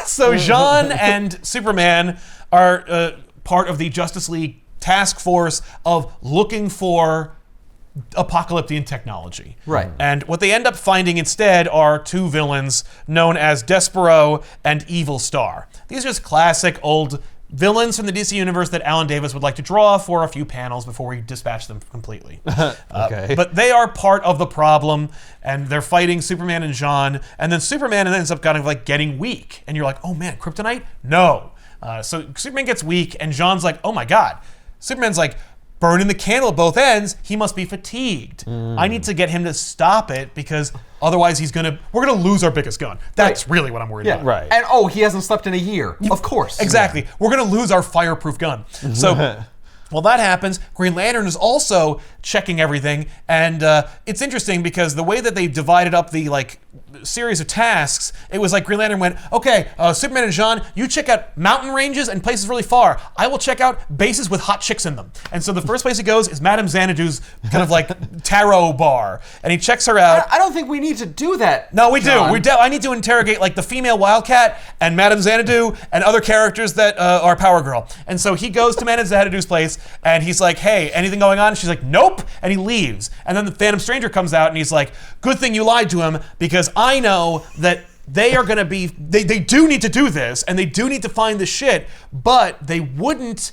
So Jean and Superman are part of the Justice League task force of looking for apocalyptic technology. Right. And what they end up finding instead are two villains known as Despero and Evil Star. These are just classic old villains from the DC universe that Alan Davis would like to draw for a few panels before we dispatch them completely. Okay. But they are part of the problem, and they're fighting Superman and Jean, and then Superman ends up kind of like getting weak, and you're like, "Oh man, kryptonite? No." So Superman gets weak, and Jean's like, "Oh my God." Superman's like, burning the candle at both ends. He must be fatigued. I need to get him to stop it because otherwise we're gonna lose our biggest gun. That's really what I'm worried about. Right. And he hasn't slept in a year. Of course. Exactly. Yeah. We're gonna lose our fireproof gun. So while that happens, Green Lantern is also checking everything, and it's interesting because the way that they divided up the series of tasks, it was like Green Lantern went, "Okay, Superman and Jean, you check out mountain ranges and places really far. I will check out bases with hot chicks in them." And so the first place he goes is Madame Xanadu's kind of like tarot bar, and he checks her out. I don't think we need to do that. No, we John. do. I need to interrogate like the female Wildcat and Madame Xanadu and other characters that are Power Girl. And so he goes to Madame Xanadu's place, and he's like, "Hey, anything going on?" And she's like, "Nope," and he leaves. And then the Phantom Stranger comes out, and he's like, "Good thing you lied to him, because I know that they are going to be, they do need to do this, and they do need to find the shit, but they wouldn't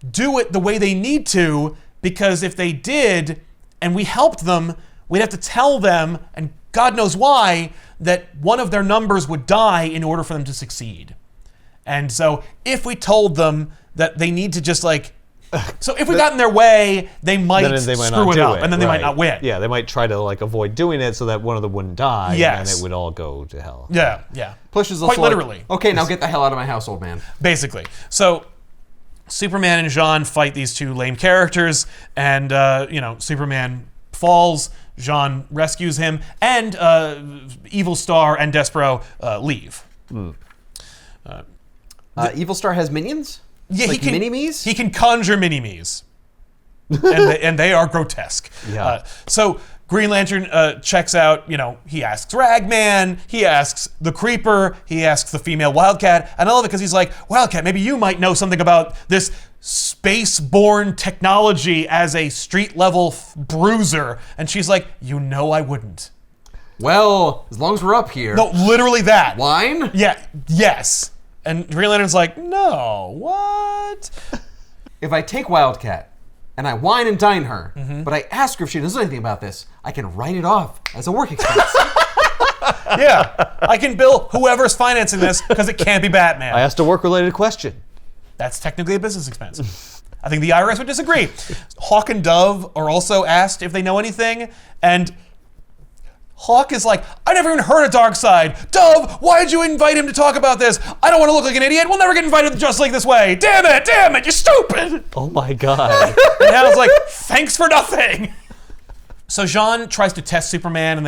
do it the way they need to, because if they did, and we helped them, we'd have to tell them, and God knows why, that one of their numbers would die in order for them to succeed. And so if we told them that they need to just so if we got in their way, they might screw it up, and then they might not win. Yeah, they might try to avoid doing it so that one of them wouldn't die, and then it would all go to hell. Yeah. Push is quite literally. Okay, now get the hell out of my house, old man. Basically. So Superman and Jean fight these two lame characters, and Superman falls, Jean rescues him, and Evil Star and Despero leave. Evil Star has minions? Yeah, like mini-me's? He can conjure mini-me's. and they are grotesque. Yeah. So Green Lantern checks out, he asks Ragman, he asks the Creeper, he asks the female Wildcat, and I love it because he's like, "Wildcat, maybe you might know something about this space-borne technology as a street-level bruiser." And she's like, I wouldn't." Well, as long as we're up here. No, literally that. Wine? Yeah, yes. And Green Lantern's like, "No, what?" If I take Wildcat and I wine and dine her, but I ask her if she knows anything about this, I can write it off as a work expense. Yeah, I can bill whoever's financing this because it can't be Batman. I asked a work-related question. That's technically a business expense. I think the IRS would disagree. Hawk and Dove are also asked if they know anything, and Hawk is like, "I never even heard of Darkseid. Dove, why did you invite him to talk about this? I don't want to look like an idiot. We'll never get invited to Just League this way. Damn it, you're stupid." Oh my God. And Hal's like, "Thanks for nothing." So Jean tries to test Superman, and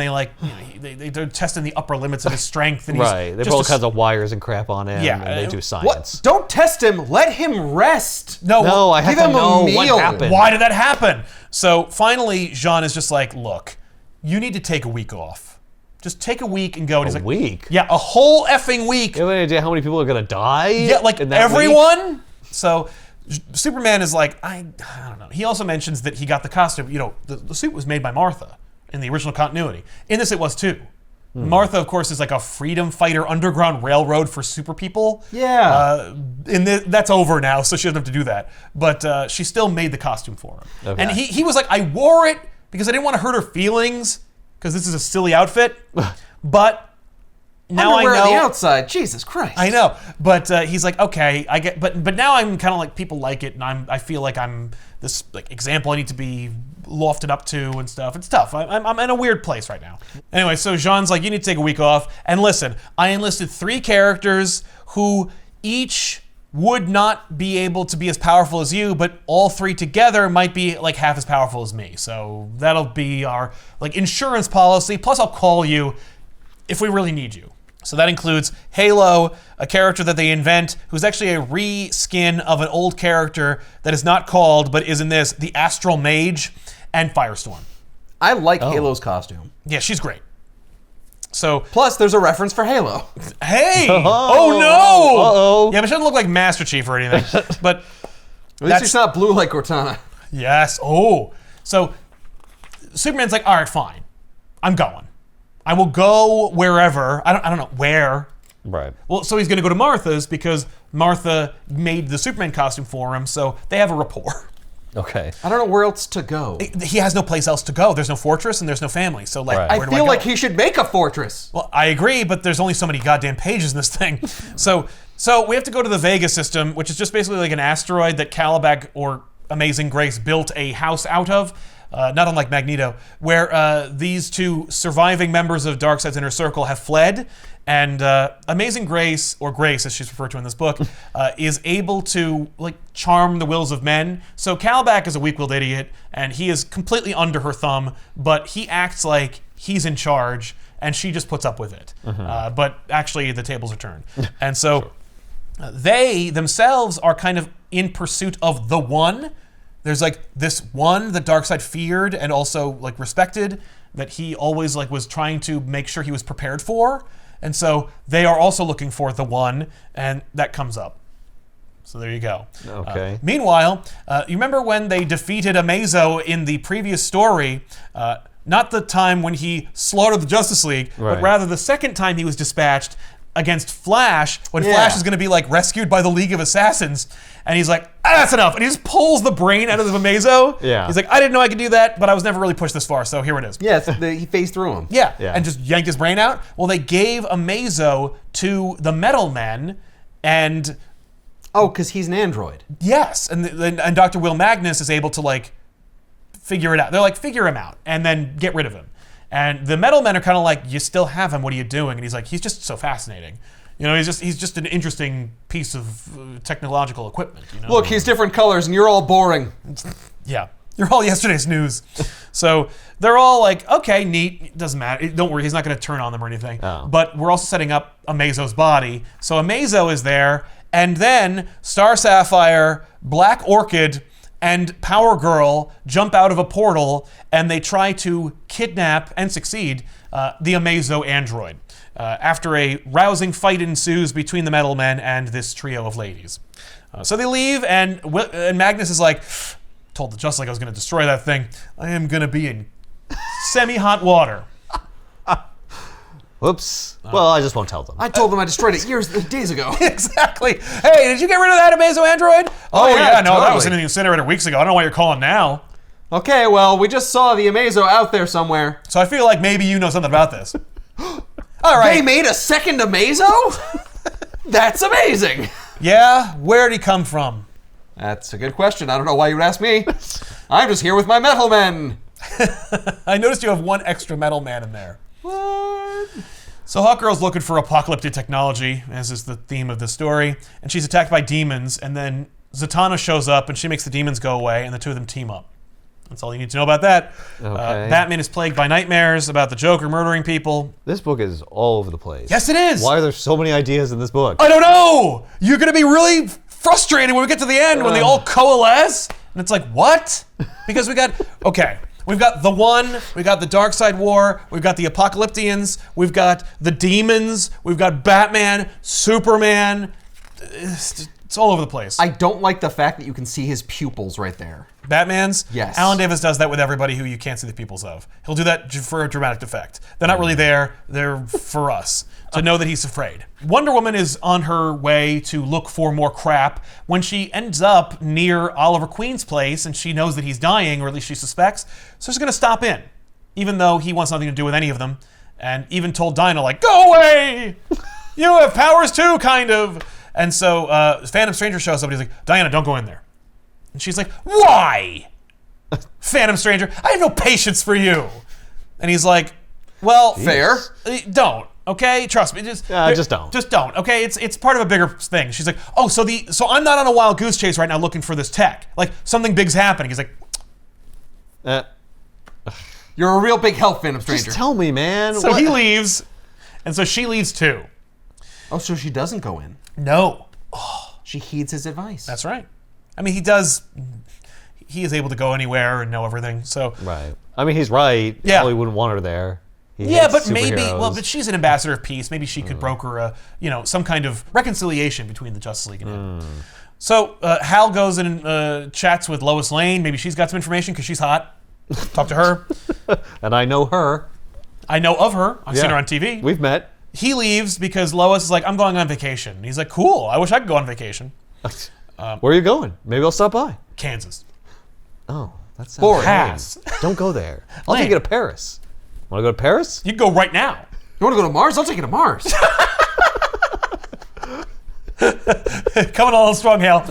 they're testing the upper limits of his strength. And right, they put all kinds of wires and crap on him, and they do science. What? Don't test him. Let him rest. No, I have give to him know a meal. what happened. Why did that happen? So finally, Jean is just like, "Look, you need to take a week off. Just take a week and go. And he's like, week? Yeah, a whole effing week. You have any idea how many people are going to die? Yeah, like in that everyone. week? So Superman is like, I don't know. He also mentions that he got the costume. You know, the suit was made by Martha in the original continuity. In this, it was too. Martha, of course, is like a freedom fighter underground railroad for super people. Yeah. That's over now, so she doesn't have to do that. But she still made the costume for him. Okay. And he was like, I wore it because I didn't want to hurt her feelings because this is a silly outfit. But now I know. On the outside, Jesus Christ. I know, but he's like, okay, I get, but now I'm kind of like, people like it, and I feel like I'm this like example I need to be lofted up to and stuff. It's tough. I'm in a weird place right now. Anyway, so Jean's like, you need to take a week off. And listen, I enlisted 3 characters who each would not be able to be as powerful as you, but all 3 together might be like half as powerful as me. So that'll be our like insurance policy. Plus, I'll call you if we really need you. So that includes Halo, a character that they invent, who's actually a reskin of an old character that is not called, but is in this, the Astral Mage, and Firestorm. I like Halo's costume. Yeah, she's great. So plus, there's a reference for Halo. Hey! Oh no! Uh-oh. Yeah, but she doesn't look like Master Chief or anything. But at least she's not blue like Cortana. Yes. Oh. So Superman's like, all right, fine. I'm going. I will go wherever. I don't know where. Right. Well, so he's going to go to Martha's because Martha made the Superman costume for him, so they have a rapport. Okay. I don't know where else to go. He has no place else to go. There's no fortress and there's no family. So like, Right. where I do feel go? like he should make a fortress. Well, I agree, but there's only so many goddamn pages in this thing. So we have to go to the Vega system, which is just basically like an asteroid that Caliban or Amazing Grace built a house out of. Not unlike Magneto, where these 2 surviving members of Darkseid's Inner Circle have fled, and Amazing Grace, or Grace as she's referred to in this book, is able to like charm the wills of men. So Caliban is a weak-willed idiot, and he is completely under her thumb, but he acts like he's in charge, and she just puts up with it. But actually, the tables are turned. And so they themselves are kind of in pursuit of the one. There's like this one that Darkseid feared and also like respected, that he always like was trying to make sure he was prepared for. And so they are also looking for the one, and that comes up. So there you go. Okay. Meanwhile, you remember when they defeated Amazo in the previous story, not the time when he slaughtered the Justice League, but rather the second time he was dispatched against Flash, when Flash is going to be like rescued by the League of Assassins, and he's like, that's enough, and he just pulls the brain out of the Amazo. Yeah. He's like, I didn't know I could do that, but I was never really pushed this far, so here it is. Yeah, he phased through him. Yeah, and just yanked his brain out. Well, they gave Amazo to the Metal Men, and because he's an android. yes, and Dr. Will Magnus is able to like figure it out. They're like, figure him out, and then get rid of him. And the Metal Men are kind of like, you still have him, what are you doing? And he's like, he's just so fascinating. You know, he's just an interesting piece of technological equipment. You know? Look, he's different colors and you're all boring. Yeah, you're all yesterday's news. So they're all like, okay, neat, it doesn't matter. Don't worry, he's not going to turn on them or anything. Oh. But we're also setting up Amazo's body. So Amazo is there, and then Star Sapphire, Black Orchid, and Power Girl jump out of a portal, and they try to kidnap and succeed the Amazo android. After a rousing fight ensues between the Metal Men and this trio of ladies. So they leave, and Magnus is like, told the Justice League I was going to destroy that thing. I am going to be in semi-hot water. Whoops. Well, I just won't tell them. I told them I destroyed it days ago. Exactly. Hey, did you get rid of that Amazo android? Oh yeah, no, that was in totally. the incinerator weeks ago. I don't know why you're calling now. Okay, well, we just saw the Amazo out there somewhere. So I feel like maybe you know something about this. All right. They made a second Amazo? That's amazing. Yeah, where'd he come from? That's a good question. I don't know why you would ask me. I'm just here with my Metal Men. I noticed you have one extra Metal Man in there. What? So Hawkgirl's looking for apocalyptic technology, as is the theme of the story, and she's attacked by demons, and then Zatanna shows up, and she makes the demons go away, and the 2 of them team up. That's all you need to know about that. Okay. Batman is plagued by nightmares about the Joker murdering people. This book is all over the place. Yes, it is! Why are there so many ideas in this book? I don't know! You're gonna be really frustrated when we get to the end, when they all coalesce, and it's like, what? Because we got, okay, We've got the One, we've got the Darkseid War, we've got the Apocalyptians, we've got the Demons, we've got Batman, Superman. It's all over the place. I don't like the fact that you can see his pupils right there. Batman's? Yes. Alan Davis does that with everybody who you can't see the pupils of. He'll do that for a dramatic effect. They're not really there. They're for us to know that he's afraid. Wonder Woman is on her way to look for more crap when she ends up near Oliver Queen's place and she knows that he's dying, or at least she suspects. So she's going to stop in, even though he wants nothing to do with any of them, and even told Dinah, like, go away! You have powers too, kind of. And so Phantom Stranger shows up and he's like, Diana, don't go in there. And she's like, why? Phantom Stranger, I have no patience for you. And he's like, well, fair. Don't, okay? Trust me. Just don't. Just don't, okay? It's part of a bigger thing. She's like, oh, so I'm not on a wild goose chase right now looking for this tech. Like, something big's happening. He's like, you're a real big help, Phantom Stranger. Just tell me, man. So he leaves, and so she leaves too. Oh, so she doesn't go in. No. She heeds his advice. That's right. I mean, he is able to go anywhere and know everything, so. Right. I mean, he's right. Yeah. Probably wouldn't want her there. Yeah, but maybe, but she's an ambassador of peace. Maybe she could broker some kind of reconciliation between the Justice League and him. So Hal goes and chats with Lois Lane. Maybe she's got some information because she's hot. Talk to her. And I know her. I know of her. I've seen her on TV. We've met. He leaves because Lois is like, I'm going on vacation. And he's like, cool. I wish I could go on vacation. Where are you going? Maybe I'll stop by. Kansas. Oh, that's Boring. Pass. Don't go there. I'll take you to Paris. Want to go to Paris? You can go right now. You want to go to Mars? I'll take you to Mars. Coming on strong, Hal.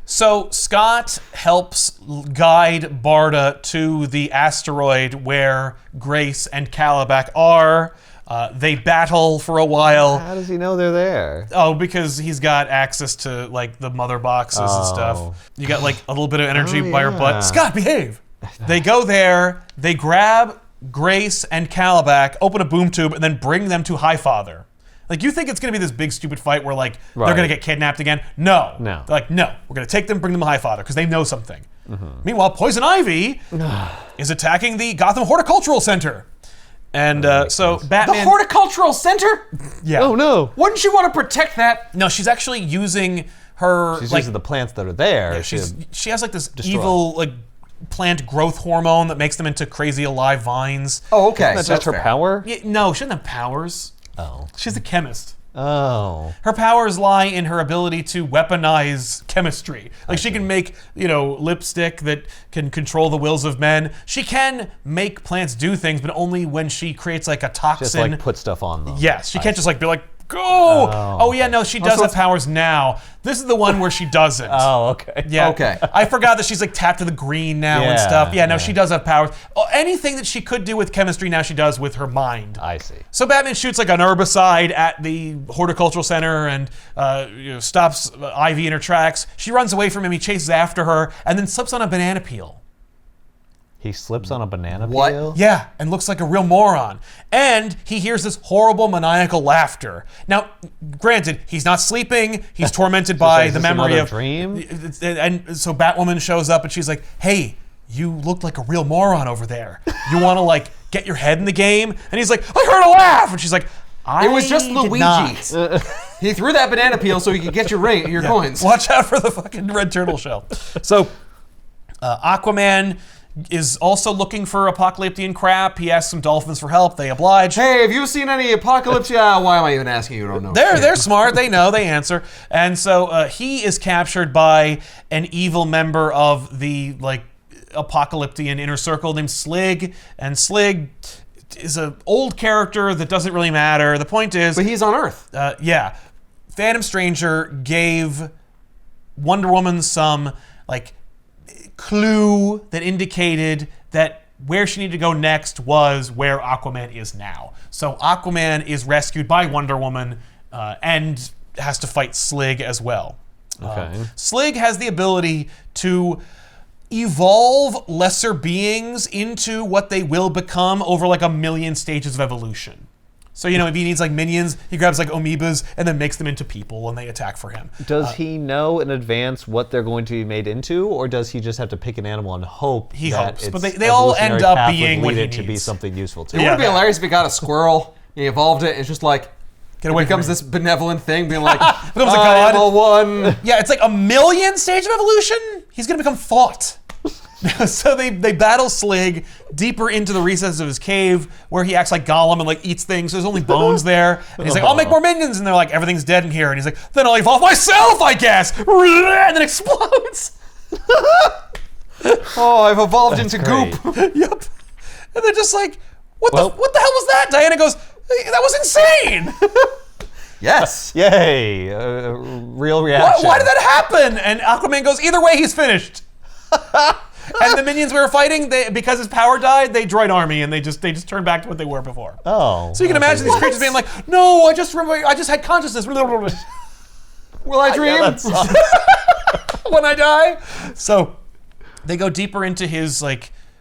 So Scott helps guide Barda to the asteroid where Grace and Calabac are. They battle for a while. How does he know they're there? Oh, because he's got access to like the mother boxes and stuff. You got like a little bit of energy by her butt. Scott, behave. They go there. They grab Grace and Calabac, open a boom tube, and then bring them to Highfather. Like, you think it's going to be this big, stupid fight where, like, they're going to get kidnapped again? No. They're like, no. We're going to take them, bring them to Highfather, because they know something. Meanwhile, Poison Ivy is attacking the Gotham Horticultural Center. And so Batman... The Horticultural Center? Yeah. Oh, no. Wouldn't you want to protect that? No, she's actually using her... She's using the plants that are there. Yeah, she has, like, this evil, like, plant growth hormone that makes them into crazy alive vines. Oh, okay. Isn't that just her power? Yeah, no, she doesn't have powers. Oh. She's a chemist. Oh. Her powers lie in her ability to weaponize chemistry. Like, she can make, lipstick that can control the wills of men. She can make plants do things, but only when she creates, like, a toxin. Just, like, put stuff on them. Yes. She can't just, like, be like, go! Oh, yeah, no, she does have powers now. This is the one where she doesn't. Oh, okay. Yeah. Okay. I forgot that she's, like, tapped to the green now and stuff. Yeah, no, she does have powers. Oh, anything that she could do with chemistry now she does with her mind. I see. So Batman shoots, like, an herbicide at the horticultural center and stops Ivy in her tracks. She runs away from him. He chases after her and then slips on a banana peel. He slips on a banana What? peel? Yeah, and looks like a real moron. And he hears this horrible maniacal laughter. Now, granted, he's not sleeping. He's tormented by the memory of... dream? And so Batwoman shows up and she's like, hey, you look like a real moron over there. You want to, like, get your head in the game? And he's like, I heard a laugh! And she's like, It was just Luigi's. He threw that banana peel so he could get your coins. Watch out for the fucking red turtle shell. So, Aquaman is also looking for apocalyptian crap. He asks some dolphins for help. They oblige. Hey, have you seen any apocalypse? Yeah, why am I even asking you? Don't know. They're smart. They know. They answer. And so he is captured by an evil member of the apocalyptian inner circle named Slig. And Slig is an old character that doesn't really matter. The point is, but he's on Earth. Yeah, Phantom Stranger gave Wonder Woman some clue that indicated that where she needed to go next was where Aquaman is now. So Aquaman is rescued by Wonder Woman and has to fight Slig as well. Okay. Slig has the ability to evolve lesser beings into what they will become over 1 million stages of evolution. So, if he needs like minions, he grabs like amoebas and then makes them into people and they attack for him. Does he know in advance what they're going to be made into, or does he just have to pick an animal and hope He that hopes, but its they all evolutionary end up path would being what lead he it to be needs. something useful to It him? would be hilarious if he got a squirrel, he evolved it, and it's just like, Get away it becomes from me. this benevolent thing, being like, Becomes a I god. am a one. Yeah, it's like a million stage of evolution. He's gonna become thought. So they battle Slig deeper into the recesses of his cave, where he acts like Gollum and like eats things. There's only bones there. And he's like, I'll make more minions, and they're like, everything's dead in here. And he's like, then I'll evolve myself, I guess. And then explodes. Oh, I've evolved into great. goop. Yep. And they're just like, what the hell was that? Diana goes, that was insane. Yes. Yay! Real reaction. Why did that happen? And Aquaman goes, either way, he's finished. And the minions we were fighting, because his power died, they droid army and they just turned back to what they were before. Oh. So you can imagine these creatures being like, no, I just had consciousness. Will I dream? Yeah, that sucks. When I die. So they go deeper into his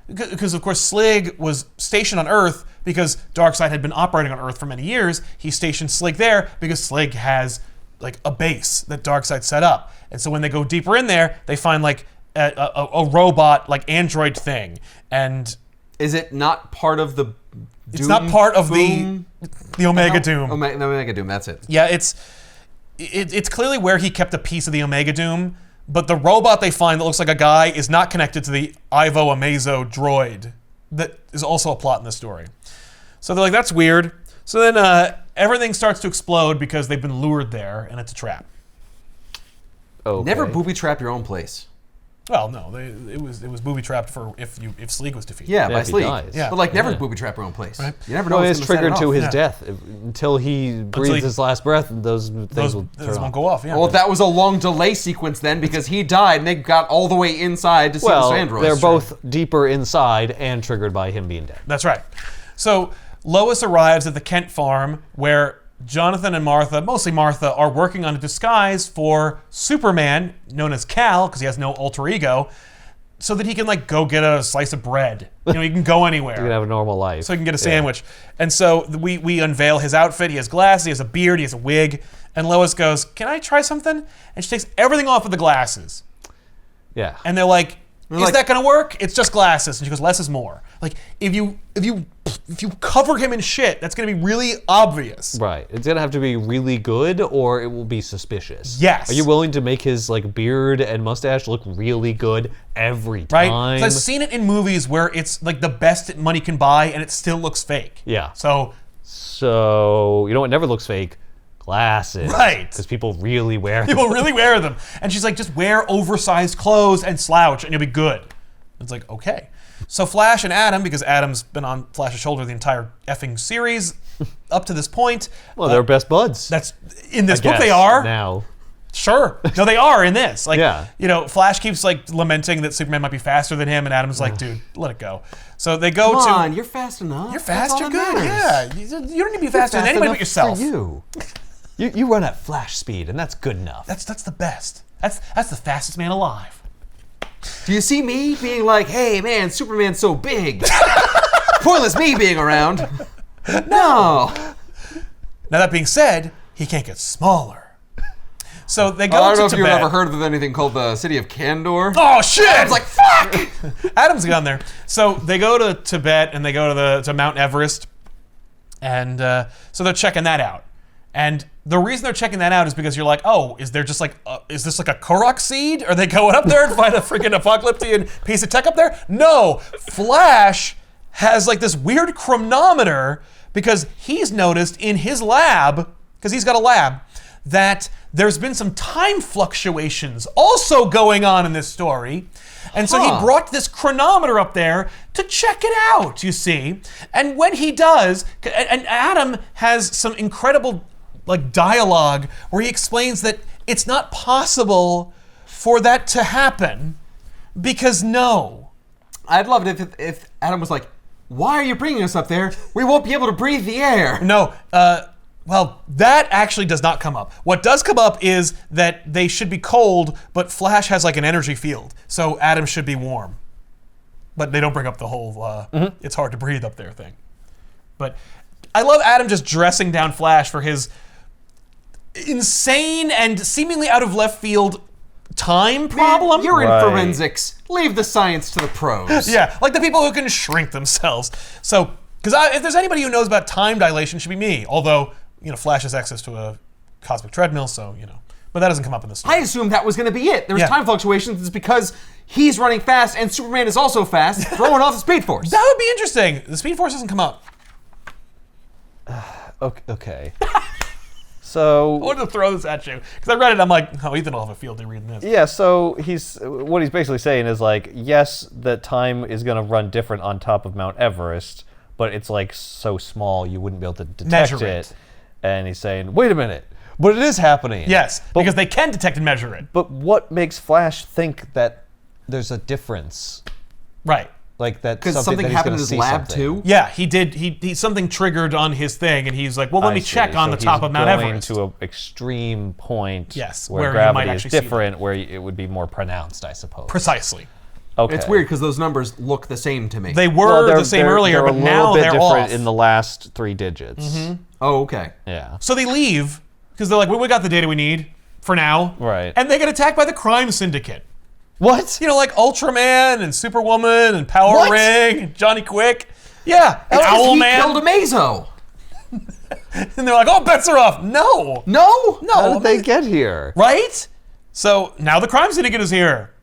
because of course Slig was stationed on Earth because Darkseid had been operating on Earth for many years. He stationed Slig there because Slig has like a base that Darkseid set up. And so when they go deeper in there, they find like a robot like android thing. And Is it not part of the Doom? it's not part of Boom? the Omega Doom. Omega Doom, that's it. Yeah, it's clearly where he kept a piece of the Omega Doom, but the robot they find that looks like a guy is not connected to the Ivo Amazo droid that is also a plot in this story. So they're like, that's weird. So then everything starts to explode because they've been lured there, and it's a trap. Okay. Never booby trap your own place. Well, no, it was booby trapped for if Slig was defeated. Yeah, by if he sleep. dies. Yeah. But like, never booby trap your own place. Right. You never know. No, what's it's gonna set triggered it to off. his Yeah. death. Until he breathes his last breath, those things will turn Those on. won't go off. Yeah. Well, that was a long delay sequence then, because he died and they got all the way inside to see Well, the androids. they're both deeper inside and triggered by him being dead. That's right. So Lois arrives at the Kent farm where Jonathan and Martha, mostly Martha, are working on a disguise for Superman, known as Cal, because he has no alter ego, so that he can like go get a slice of bread. He can go anywhere. You can have a normal life. So he can get a sandwich. And so we unveil his outfit. He has glasses, he has a beard, he has a wig. And Lois goes, can I try something? And she takes everything off with the glasses. Yeah. And they're like, is that gonna work? It's just glasses. And she goes, less is more. Like, if you cover him in shit, that's gonna be really obvious. Right. It's gonna have to be really good, or it will be suspicious. Yes. Are you willing to make his like beard and mustache look really good every Right? time? 'Cause I've seen it in movies where it's like the best money can buy and it still looks fake. Yeah. So So you know what never looks fake? Glasses. Right. Because people really wear them. people really wear them. And she's like, just wear oversized clothes and slouch and you'll be good. It's like, okay. So Flash and Adam, because Adam's been on Flash's shoulder the entire effing series up to this point. Well, they're best buds. That's in this I book guess, they are. now. Sure. No, they are in this. Like, Yeah. Flash keeps like lamenting that Superman might be faster than him, and Adam's like, dude, let it go. So they go Come to. on, you're fast enough. You're fast. That's You're all good. that matters. Yeah. You don't need to be faster than Fast anybody enough but yourself. For you. You run at Flash speed, and that's good enough. That's the best. That's the fastest man alive. Do you see me being like, hey man, Superman's so big. Pointless me being around. No. Now that being said, he can't get smaller. So they go I don't to know if you've Tibet. ever heard of anything called the city of Kandor. Oh shit! I was like, fuck! Adam's gone there. So they go to Tibet and they go to Mount Everest, and so they're checking that out. And the reason they're checking that out is because you're like, oh, is there just like, is this like a Korok seed? Are they going up there and find a freaking apocalyptic piece of tech up there? No, Flash has like this weird chronometer because he's noticed in his lab, because he's got a lab, that there's been some time fluctuations also going on in this story. And so he brought this chronometer up there to check it out, you see. And when he does, and Adam has some incredible like dialogue where he explains that it's not possible for that to happen because no. I'd love it if Adam was like, why are you bringing us up there? We won't be able to breathe the air. No, well, that actually does not come up. What does come up is that they should be cold, but Flash has like an energy field, so Adam should be warm. But they don't bring up the whole, it's hard to breathe up there thing. But I love Adam just dressing down Flash for his insane and seemingly out of left field time problem. You're in forensics. Leave the science to the pros. Yeah, like the people who can shrink themselves. So, because if there's anybody who knows about time dilation, it should be me. Although, Flash has access to a cosmic treadmill, so, But that doesn't come up in the story. I assumed that was going to be it. There's time fluctuations. It's because he's running fast and Superman is also fast, throwing off the Speed Force. That would be interesting. The Speed Force doesn't come up. Okay. So I wanted to throw this at you because I read it. I'm like, oh, Ethan will have a field day reading this. Yeah. So what he's basically saying is like, yes, that time is going to run different on top of Mount Everest, but it's like so small you wouldn't be able to detect Measure it. And he's saying, wait a minute, but it is happening. Yes, because they can detect and measure it. But what makes Flash think that there's a difference? Right. Like that because something happened in his lab too. Yeah, he did. He something triggered on his thing, and he's like, "Well, let me check on the top of Mount Everest." To an extreme point, yes, where gravity is different, where it would be more pronounced, I suppose. Precisely. Okay. It's weird because those numbers look the same to me. They were the same earlier, but now they're different off. in the last 3 digits. Mm-hmm. Oh, okay. Yeah. So they leave because they're like, "Well, we got the data we need for now." Right. And they get attacked by the crime syndicate. What? Like Ultraman and Superwoman and Power Ring and Johnny Quick. Yeah, and Owlman. He killed Amazo. And they're like, oh, bets are off. No. How did they get here? Right? So now the crime syndicate is here.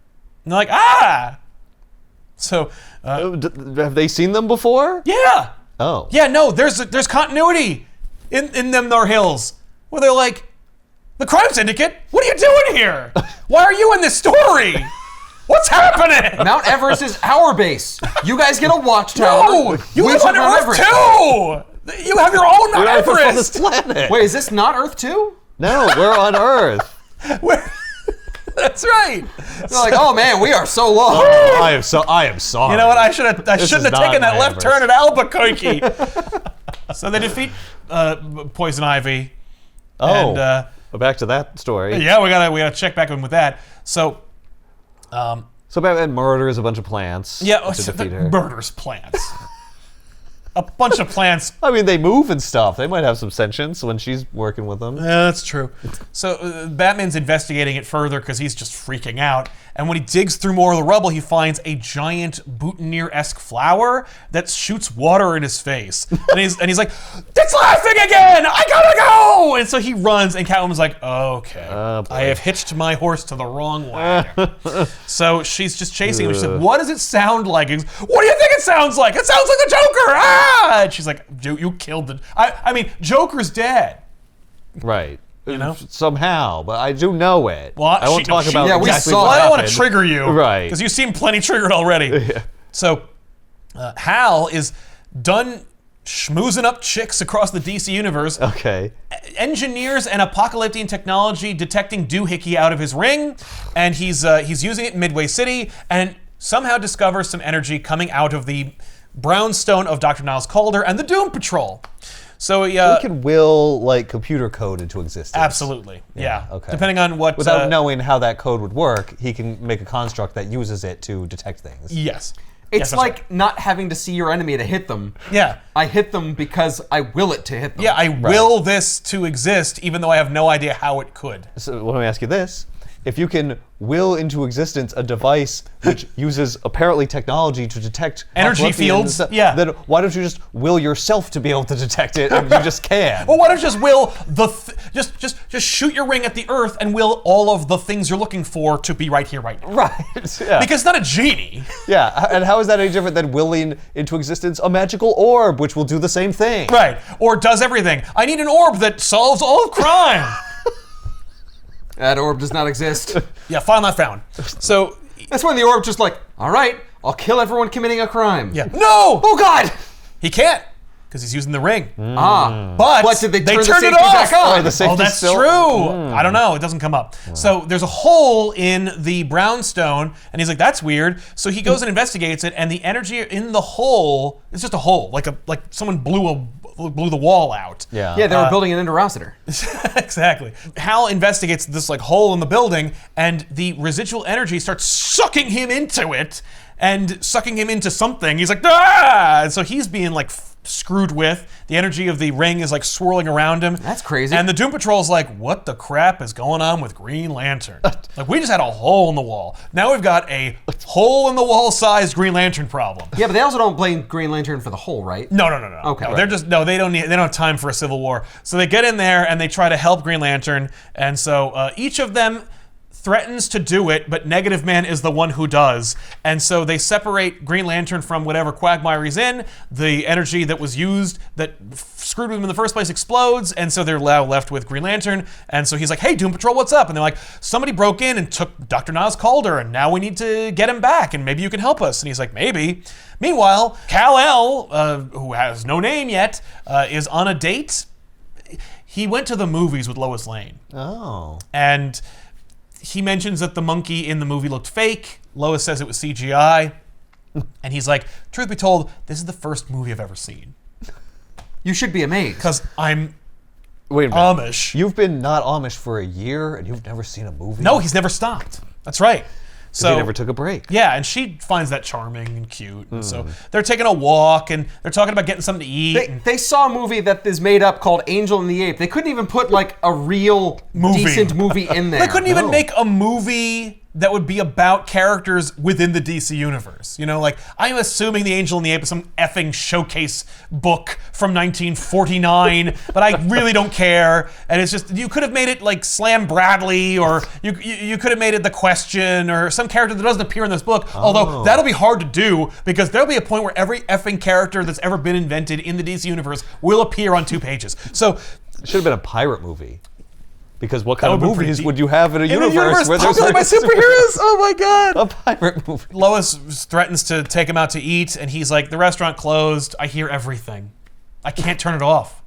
And they're like, ah. So. Have they seen them before? Yeah. Oh. Yeah, no, there's continuity in them there hills where they're like, the crime syndicate? What are you doing here? Why are you in this story? What's happening? Mount Everest is our base. You guys get a watchtower. No, you live on Earth too. You have your own Mount Everest. On this planet. Wait, is this not Earth 2? No, we're on Earth. That's right. They're like, oh man, we are so low. Oh, I am sorry. You know what? I shouldn't have taken that left turn at Albuquerque. So they defeat Poison Ivy. Oh. And, back to that story. Yeah, we gotta check back in with that. So Batman murders a bunch of plants. Yeah, to defeat her. Murders plants. A bunch of plants. I mean, they move and stuff. They might have some sentience when she's working with them. Yeah, that's true. So Batman's investigating it further because he's just freaking out. And when he digs through more of the rubble, he finds a giant boutonniere-esque flower that shoots water in his face. and he's like, it's laughing again! I gotta go! And so he runs, and Catwoman's like, okay, I have hitched my horse to the wrong wagon. So she's just chasing him. She said, what does it sound like? What do you think it sounds like? It sounds like the Joker! Ah! And she's like, you killed the... I mean, Joker's dead. Right. Somehow, but I do know it. Well, I won't talk about we exactly saw what it. I don't want happened. to trigger you. Right. Because you seem plenty triggered already. Yeah. So, Hal is done schmoozing up chicks across the DC universe. Okay. Engineers and apocalyptic technology detecting doohickey out of his ring, and he's using it in Midway City, and somehow discovers some energy coming out of the brownstone of Dr. Niles Calder and the Doom Patrol. So we can will computer code into existence. Absolutely, yeah. Okay. Depending on what... Without knowing how that code would work, he can make a construct that uses it to detect things. Yes. It's like not having to see your enemy to hit them. Yeah. I hit them because I will it to hit them. Yeah, I will this to exist, even though I have no idea how it could. So let me ask you this. If you can will into existence a device which uses apparently technology to detect energy fields, then why don't you just will yourself to be able to detect it, and you just can? Well, why don't you just will just shoot your ring at the Earth and will all of the things you're looking for to be right here, right now? Right. Yeah. Because it's not a genie. Yeah, and how is that any different than willing into existence a magical orb, which will do the same thing? Right. Or does everything. I need an orb that solves all of crime. That orb does not exist. Yeah, file not found. So that's when the orb just like, all right, I'll kill everyone committing a crime. Yeah. No! Oh God! He can't, because he's using the ring. But did they turn the safety it off. back on? Oh, that's true. I don't know. It doesn't come up. So there's a hole in the brownstone, and he's like, that's weird. So he goes and investigates it, and the energy in the hole, it's just a hole, like someone blew the wall out. Yeah, they were building an interocitor. Exactly. Hal investigates this hole in the building, and the residual energy starts sucking him into it, and sucking him into something. He's like, ah! And so he's being like screwed with. The energy of the ring is like swirling around him. That's crazy. And the Doom Patrol's like, what the crap is going on with Green Lantern? Like, we just had a hole in the wall. Now we've got a hole in the wall sized Green Lantern problem. Yeah, but they also don't blame Green Lantern for the hole, right? No. Okay. No, they're just they don't have time for a civil war. So they get in there and they try to help Green Lantern. And so each of them threatens to do it, but Negative Man is the one who does. And so they separate Green Lantern from whatever quagmire he's in. The energy that was used that screwed with him in the first place explodes, and so they're now left with Green Lantern. And so he's like, hey, Doom Patrol, what's up? And they're like, somebody broke in and took Dr. Nas Calder, and now we need to get him back, and maybe you can help us. And he's like, maybe. Meanwhile, Kal-El, who has no name yet, is on a date. He went to the movies with Lois Lane. Oh. And he mentions that the monkey in the movie looked fake. Lois says it was CGI. And he's like, truth be told, this is the first movie I've ever seen. You should be amazed. Because I'm Wait a minute. Amish. You've been not Amish for a year and you've never seen a movie? No, he's never stopped. That's right. So he never took a break. Yeah, and she finds that charming and cute. And so they're taking a walk and they're talking about getting something to eat. They saw a movie that is made up called Angel and the Ape. They couldn't even put like a real decent movie in there. They couldn't even make a movie that would be about characters within the DC universe. You know, like, I'm assuming The Angel and the Ape is some effing showcase book from 1949, but I really don't care. And it's just, you could have made it like Slam Bradley, or you could have made it The Question, or some character that doesn't appear in this book. Although that'll be hard to do, because there'll be a point where every effing character that's ever been invented in the DC universe will appear on 2 pages. So it should have been a pirate movie. Because what kind of would've been movies pretty would you have in a universe where there's popular by superheroes? Oh my god! a pirate movie? Lois threatens to take him out to eat, and he's like, the restaurant closed. I hear everything. I can't turn it off.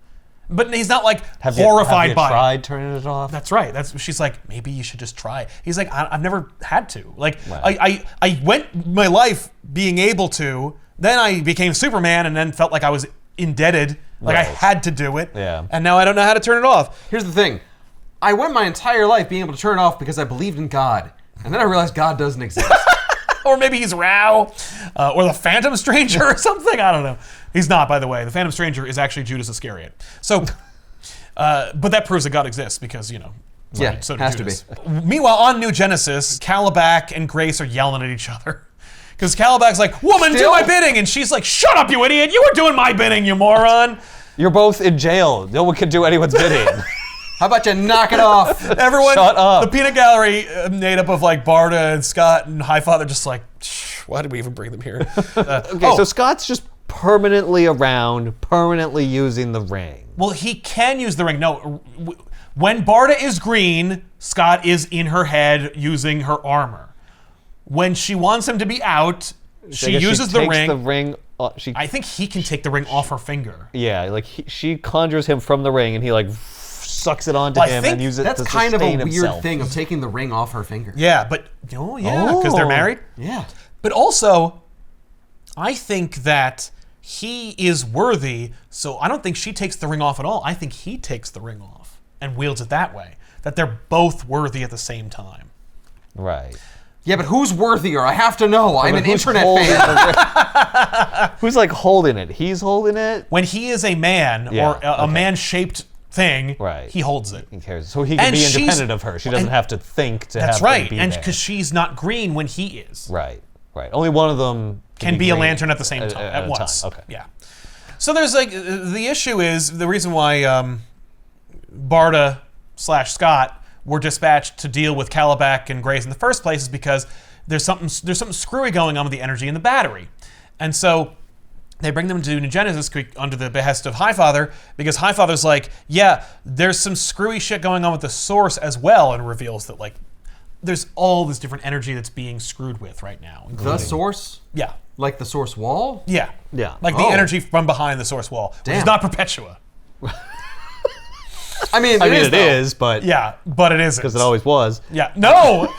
But he's not like horrified by it. Have you tried turning it off? That's right. She's like, maybe you should just try. He's like, I've never had to. Like, Wow. I went my life being able to. Then I became Superman, and then felt like I was indebted. Like I Right. had to do it. Yeah. And now I don't know how to turn it off. Here's the thing. I went my entire life being able to turn it off because I believed in God. And then I realized God doesn't exist. Or maybe he's Rao, or the Phantom Stranger or something. I don't know. He's not, by the way. The Phantom Stranger is actually Judas Iscariot. So, but that proves that God exists because, you know. Yeah, so has Judas. to be. Meanwhile, on New Genesis, Calabac and Grace are yelling at each other. Because Calabac's like, woman, do Still? my bidding. And she's like, shut up, you idiot. You were doing my bidding, you moron. You're both in jail. No one can do anyone's bidding. How about you knock it off? Everyone, Shut up. the peanut gallery made up of like Barda and Scott and Highfather, just like, why did we even bring them here? Okay, so Scott's just permanently around, permanently using the ring. Well, he can use the ring. No, when Barda is green, Scott is in her head using her armor. When she wants him to be out, she uses the takes ring. The ring. I think he can take the ring off her finger. Yeah, like she conjures him from the ring, and he like sucks it onto Well, I him think and uses it That's to kind of a sustain weird himself. thing of taking the ring off her finger. Yeah, but because they're married. Yeah. But also, I think that he is worthy, so I don't think she takes the ring off at all. I think he takes the ring off and wields it that way. That they're both worthy at the same time. Right. Yeah, but who's worthier? I have to know. I'm an Who's internet holding fan. Who's like holding it? He's holding it. When he is a man, Yeah, or a okay. man-shaped thing, Right. he holds it. He cares. So he can And be she's- independent of her. She doesn't and- have to think to That's have right, him be and there. because she's not green when he is. Right. Right. Only one of them Can be a green lantern at the same time, at a once. time. Okay. Yeah. So there's like, the issue is, the reason why Barda / Scott were dispatched to deal with Calabac and Grace in the first place is because there's something screwy going on with the energy in the battery. And so they bring them to New Genesis under the behest of Highfather, because Highfather's like, yeah, there's some screwy shit going on with the source as well, and reveals that like there's all this different energy that's being screwed with right now. The source? Yeah. Like the source wall? Yeah. Yeah. Like the Oh. energy from behind the source wall, which is Damn. not Perpetua. I mean, I mean, it though. is, but Yeah, but it isn't. because it always was. Yeah. No!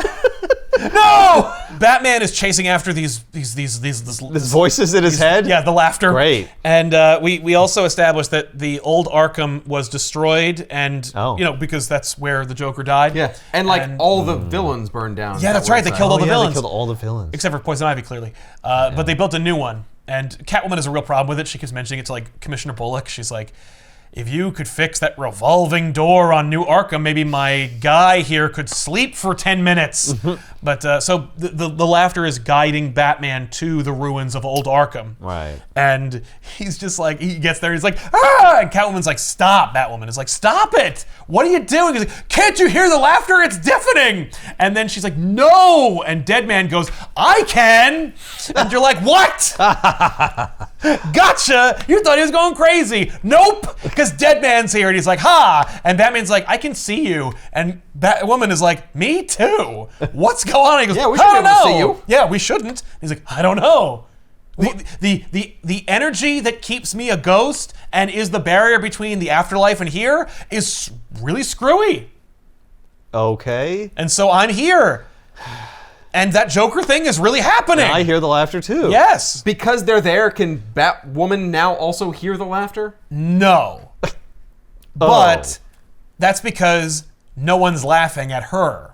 No! Batman is chasing after these voices in his head? Yeah, the laughter. Great. And we also established that the old Arkham was destroyed, and because that's where the Joker died. Yeah, and all the villains burned down. Yeah, that's right. They killed all the villains. They killed all the villains. Except for Poison Ivy, clearly. But they built a new one. And Catwoman has a real problem with it. She keeps mentioning it to Commissioner Bullock. She's like, if you could fix that revolving door on New Arkham, maybe my guy here could sleep for 10 minutes. But so the laughter is guiding Batman to the ruins of old Arkham. Right. And he's just like, he gets there, he's like, ah! And Catwoman's like, stop. Batwoman is like, stop it. What are you doing? He's like, can't you hear the laughter? It's deafening. And then she's like, no. And Deadman goes, I can. And you're like, what? Gotcha. You thought he was going crazy. Nope. Because Deadman's here and he's like, ha. And Batman's like, I can see you. And Batwoman is like, me too. What's going on? He goes, yeah, we should be able to see you. Yeah, we shouldn't. He's like, I don't know. The energy that keeps me a ghost and is the barrier between the afterlife and here is really screwy. Okay. And so I'm here. And that Joker thing is really happening. And I hear the laughter too. Yes. Because they're there, can Batwoman now also hear the laughter? No. But that's because no one's laughing at her.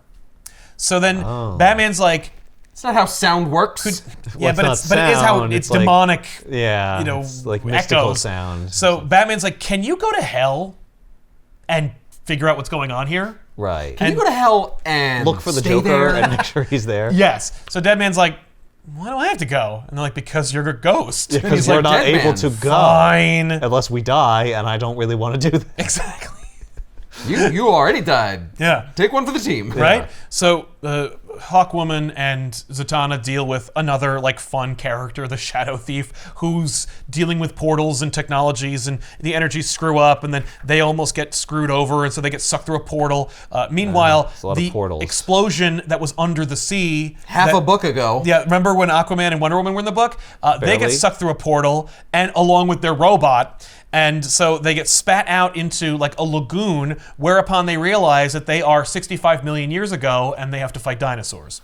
So then Batman's like, it's not how sound works. Yeah, but it is how it's demonic. Yeah, it's like mystical echoes. sound. So Batman's like, can you go to hell and figure out what's going on here? Right. Can you go to hell and look for the stay Joker there? and make sure he's there? Yes. So Deadman's like, why do I have to go? And they're like, because you're a ghost. Because we're not able to go. Fine. Unless we die, and I don't really want to do that. Exactly. You already died. Yeah. Take one for the team. Right? Yeah. So Hawkwoman and Zatanna deal with another fun character, the Shadow Thief, who's dealing with portals and technologies, and the energies screw up, and then they almost get screwed over, and so they get sucked through a portal. Meanwhile, the explosion that was under the sea half a book ago. Yeah, remember when Aquaman and Wonder Woman were in the book? They get sucked through a portal, and along with their robot. And so they get spat out into a lagoon, whereupon they realize that they are 65 million years ago and they have to fight dinosaurs.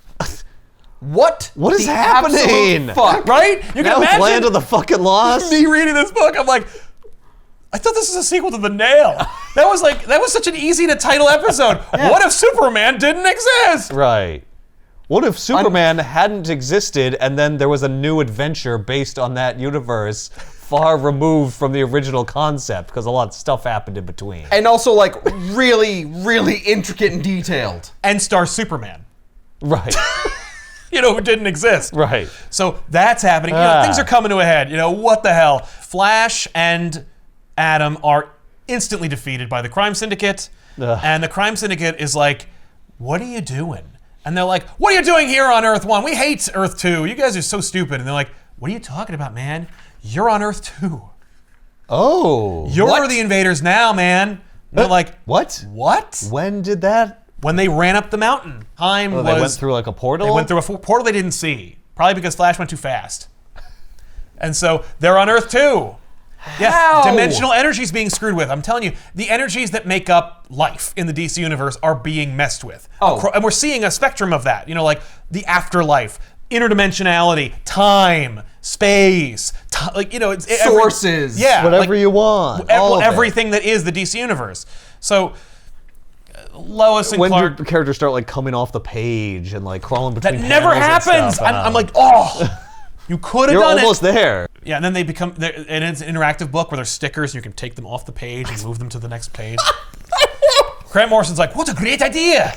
What? What is happening? Fuck. Right? You can imagine Land of the fucking Lost. me reading this book. I'm like, I thought this was a sequel to The Nail. That was such an easy to title episode. Yeah. What if Superman didn't exist? Right. What if Superman hadn't existed and then there was a new adventure based on that universe far removed from the original concept because a lot of stuff happened in between. And also really, really intricate and detailed. And star Superman. Right. Who didn't exist. Right. So that's happening. Things are coming to a head. What the hell? Flash and Adam are instantly defeated by the crime syndicate. And the crime syndicate is like, what are you doing? And they're like, what are you doing here on Earth 1? We hate Earth 2. You guys are so stupid. And they're like, what are you talking about, man? You're on Earth 2. Oh. You're the invaders now, man. And they're like, what? What? When did that? When they ran up the mountain. They went through a portal? They went through a portal they didn't see. Probably because Flash went too fast. And so they're on Earth 2. Yeah, dimensional energies being screwed with. I'm telling you, the energies that make up life in the DC universe are being messed with. And we're seeing a spectrum of that. The afterlife, interdimensionality, time, space, sources. Whatever you want. Everything that is the DC universe. So Lois and Clark. When do characters start coming off the page and crawling between that never happens. I'm like, oh. You could have done it. You're almost there. Yeah, and then they become, and it's an interactive book where there's stickers, and you can take them off the page and move them to the next page. Grant Morrison's like, what a great idea.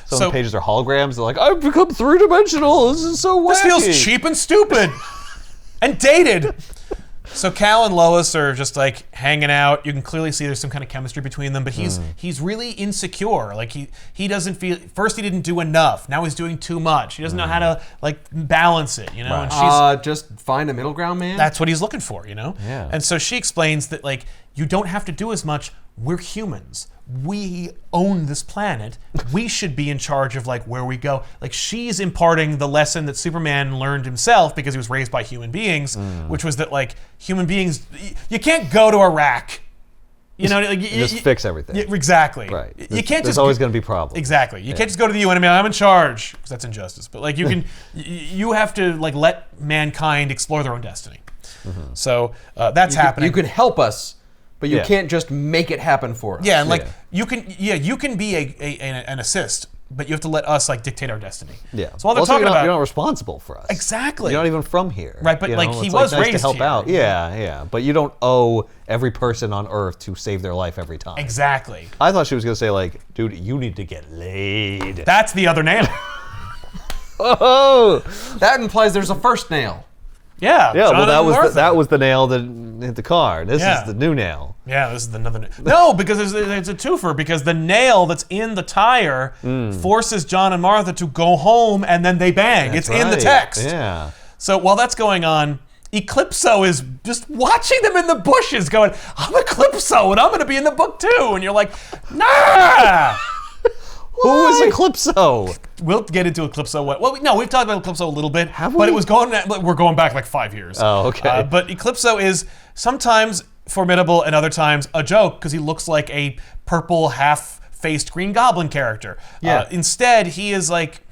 Some pages are holograms. They're like, I've become three-dimensional. This is so wacky. This feels cheap and stupid. And dated. So Cal and Lois are just hanging out. You can clearly see there's some kind of chemistry between them, but he's really insecure. He doesn't feel, first he didn't do enough. Now he's doing too much. He doesn't know how to balance it, Right. And just find a middle ground, man. That's what he's looking for, Yeah. And so she explains that you don't have to do as much. We're humans. We own this planet. We should be in charge of where we go. She's imparting the lesson that Superman learned himself because he was raised by human beings, which was that human beings, you can't go to Iraq You know, like, just fix everything. Exactly. Right. You can't There's just always going to be problems. Exactly. You can't just go to the UN and be like, I'm in charge, because that's injustice. But like, you can, you have to like let mankind explore their own destiny. So that's happening. You could help us, but you can't just make it happen for us. Yeah, and like you can be an assist, but you have to let us like dictate our destiny. Yeah. So while they're also, talking about, you're not responsible for us. Exactly. You're not even from here. Right, but like he It's was nice raised to help here. out. Yeah. But you don't owe every person on Earth to save their life every time. Exactly. I thought she was gonna say like, dude, you need to get laid. That's the other nail. Oh. That implies there's a first nail. Yeah. Yeah. Well, Jonathan that was the nail that hit the car. This Yeah. is the new nail. Yeah, this is another nail. No, because it's a twofer, because the nail that's in the tire forces John and Martha to go home and then they bang. That's it's in the right. text. Yeah. So while that's going on, Eclipso is just watching them in the bushes going, I'm Eclipso and I'm going to be in the book too. And you're like, nah. Who is Eclipso? We'll get into Eclipso. We've talked about Eclipso a little bit. Have But we? we're going back like 5 years. Oh, okay. But Eclipso is sometimes formidable and other times a joke because he looks like a purple half-faced Green Goblin character. Yeah. Instead, he is like,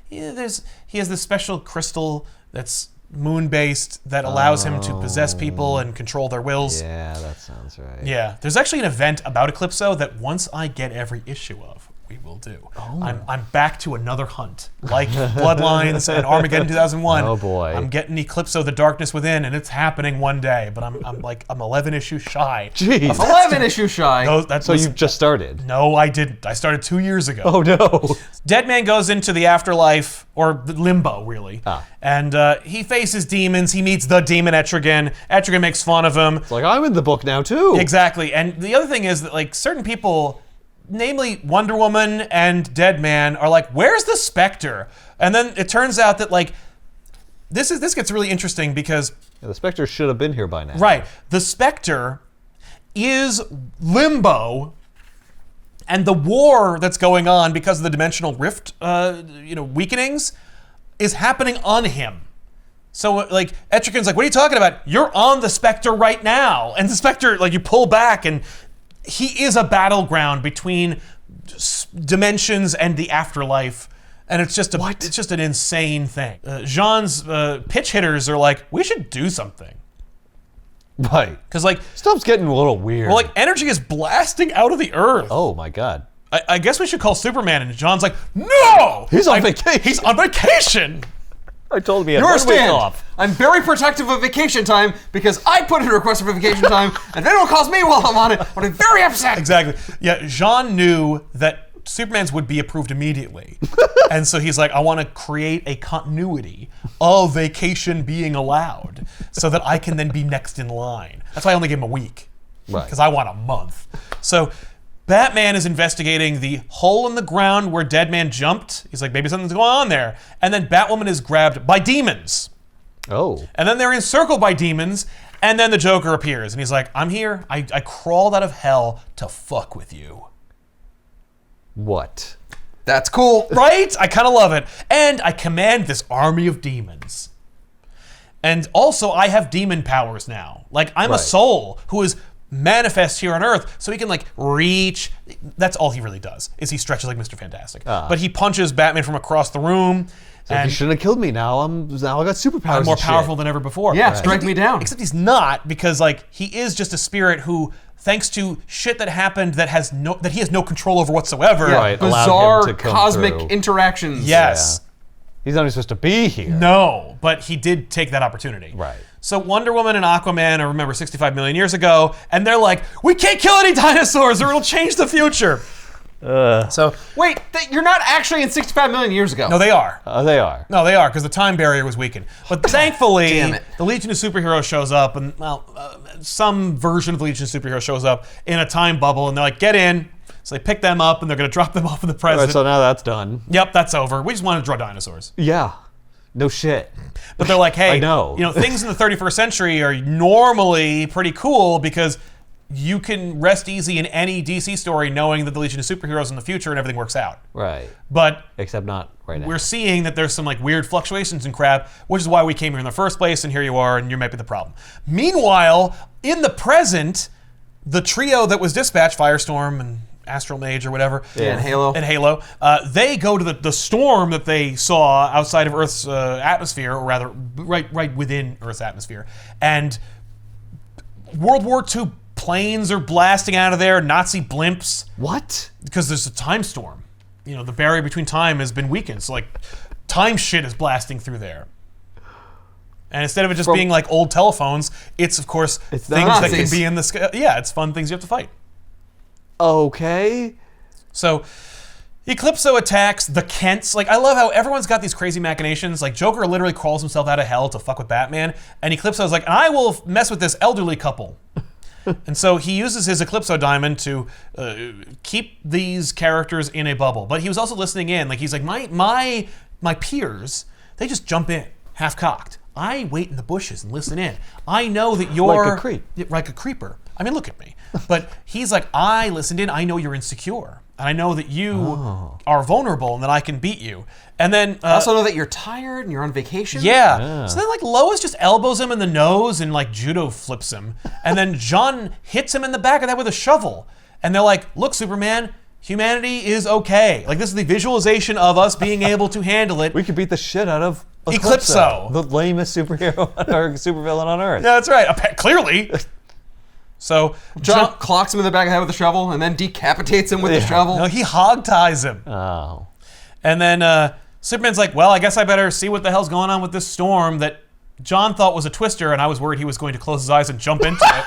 he has this special crystal that's moon-based that allows him to possess people and control their wills. Yeah, that sounds right. Yeah, there's actually an event about Eclipso that once I get every issue of, we will do. I'm back to another hunt, like Bloodlines and Armageddon 2001. Oh boy. I'm getting Eclipso: The Darkness Within, and it's happening one day. But I'm 11 issues shy. Jeez. 11 issues shy. So you've just started. No, I didn't. I started 2 years ago. Oh no. Dead Man goes into the afterlife, or limbo, really. And he faces demons. He meets the demon Etrigan. Etrigan makes fun of him. It's like, I'm in the book now too. Exactly. And the other thing is that like certain people, namely Wonder Woman and Dead Man, are like, where's the Spectre? And then it turns out that like this gets really interesting because The Spectre should have been here by now. right, the Spectre is Limbo, and the war that's going on because of the dimensional rift weakenings is happening on him. So like Etrigan's like, what are you talking about? You're on the Spectre right now. And the Spectre, like, you pull back and he is a battleground between dimensions and the afterlife. And it's just it's just an insane thing. Jean's pitch hitters are like, we should do something. Right. Because like Stuff's getting a little weird. well, like energy is blasting out of the earth. Oh my god. I guess we should call Superman. And John's like, no! He's on vacation. He's on vacation! I told him he had You 1 week understand? off. I'm very protective of vacation time because I put in a request for vacation time and they don't cost me while I'm on it. But I'm very upset. Exactly. Yeah, Jean knew that Superman's would be approved immediately. And so he's like, I want to create a continuity of vacation being allowed so that I can then be next in line. That's why I only gave him a week. Right. Because I want a month. So Batman is investigating the hole in the ground where Dead Man jumped. He's like, maybe something's going on there. And then Batwoman is grabbed by demons. Oh. And then they're encircled by demons. And then the Joker appears. And he's like, I'm here. I crawled out of hell to fuck with you. What? That's cool. Right? I kind of love it. And I command this army of demons. And also, I have demon powers now. Like, I'm a Right. soul who is manifest here on Earth, so he can, like, reach. That's all he really does, is he stretches like Mr. Fantastic. But he punches Batman from across the room. So he shouldn't have killed me. Now I got superpowers. I'm more and shit. powerful than ever before. Yeah, strike me down. Except he's not, because, like, he is just a spirit who, thanks to shit that happened that he has no control over whatsoever. Yeah, Right, allowed him bizarre to come cosmic through. interactions. Yes. He's not even supposed to be here. No, but he did take that opportunity. Right. So Wonder Woman and Aquaman are, remember, 65 million years ago, and they're like, we can't kill any dinosaurs or it'll change the future. So, Wait, you're not actually in 65 million years ago. no, they are. They are. No, they are, because the time barrier was weakened. But thankfully, Damn it. the Legion of Superheroes shows up, and, some version of the Legion of Superheroes shows up in a time bubble, and they're like, get in. So they pick them up, and they're going to drop them off in the All president. right, so now that's done. Yep, that's over. We just wanted to draw dinosaurs. Yeah. No shit. But they're like, hey, I know. Things in the 31st century are normally pretty cool because you can rest easy in any DC story knowing that the Legion of Superheroes in the future and everything works out. Right. But Except not right now. we're seeing that there's some like weird fluctuations and crap, which is why we came here in the first place, and here you are, and you might be the problem. Meanwhile, in the present, the trio that was dispatched, Firestorm and Astral Mage or whatever, and Halo, they go to the storm that they saw outside of Earth's atmosphere, or rather, right within Earth's atmosphere, and World War II planes are blasting out of there, Nazi blimps. What? Because there's a time storm. You know, the barrier between time has been weakened, so like time shit is blasting through there. And instead of it just being like old telephones, it's of course things that can be in the sky. Yeah, it's fun things you have to fight. Okay. So Eclipso attacks the Kents. Like, I love how everyone's got these crazy machinations. Like, Joker literally crawls himself out of hell to fuck with Batman, and Eclipso's like, I will mess with this elderly couple. And so he uses his Eclipso diamond to keep these characters in a bubble. But he was also listening in. Like, he's like, my peers, they just jump in, half-cocked. I wait in the bushes and listen in. I know that you're... Like a creep. Like a creeper. I mean, look at me. But he's like, I listened in. I know you're insecure. And I know that you are vulnerable and that I can beat you. And then... I also know that you're tired and you're on vacation. Yeah. So then, like, Lois just elbows him in the nose and, like, judo flips him. And then John hits him in the back of that with a shovel. And they're like, look, Superman... Humanity is okay. Like, this is the visualization of us being able to handle it. We could beat the shit out of Eclipso. The lamest superhero or supervillain on Earth. Yeah, that's right. Clearly. So John clocks him in the back of the head with a shovel and then decapitates him with the shovel. No, he hog ties him. Oh. And then Superman's like, well, I guess I better see what the hell's going on with this storm that John thought was a twister, and I was worried he was going to close his eyes and jump into it.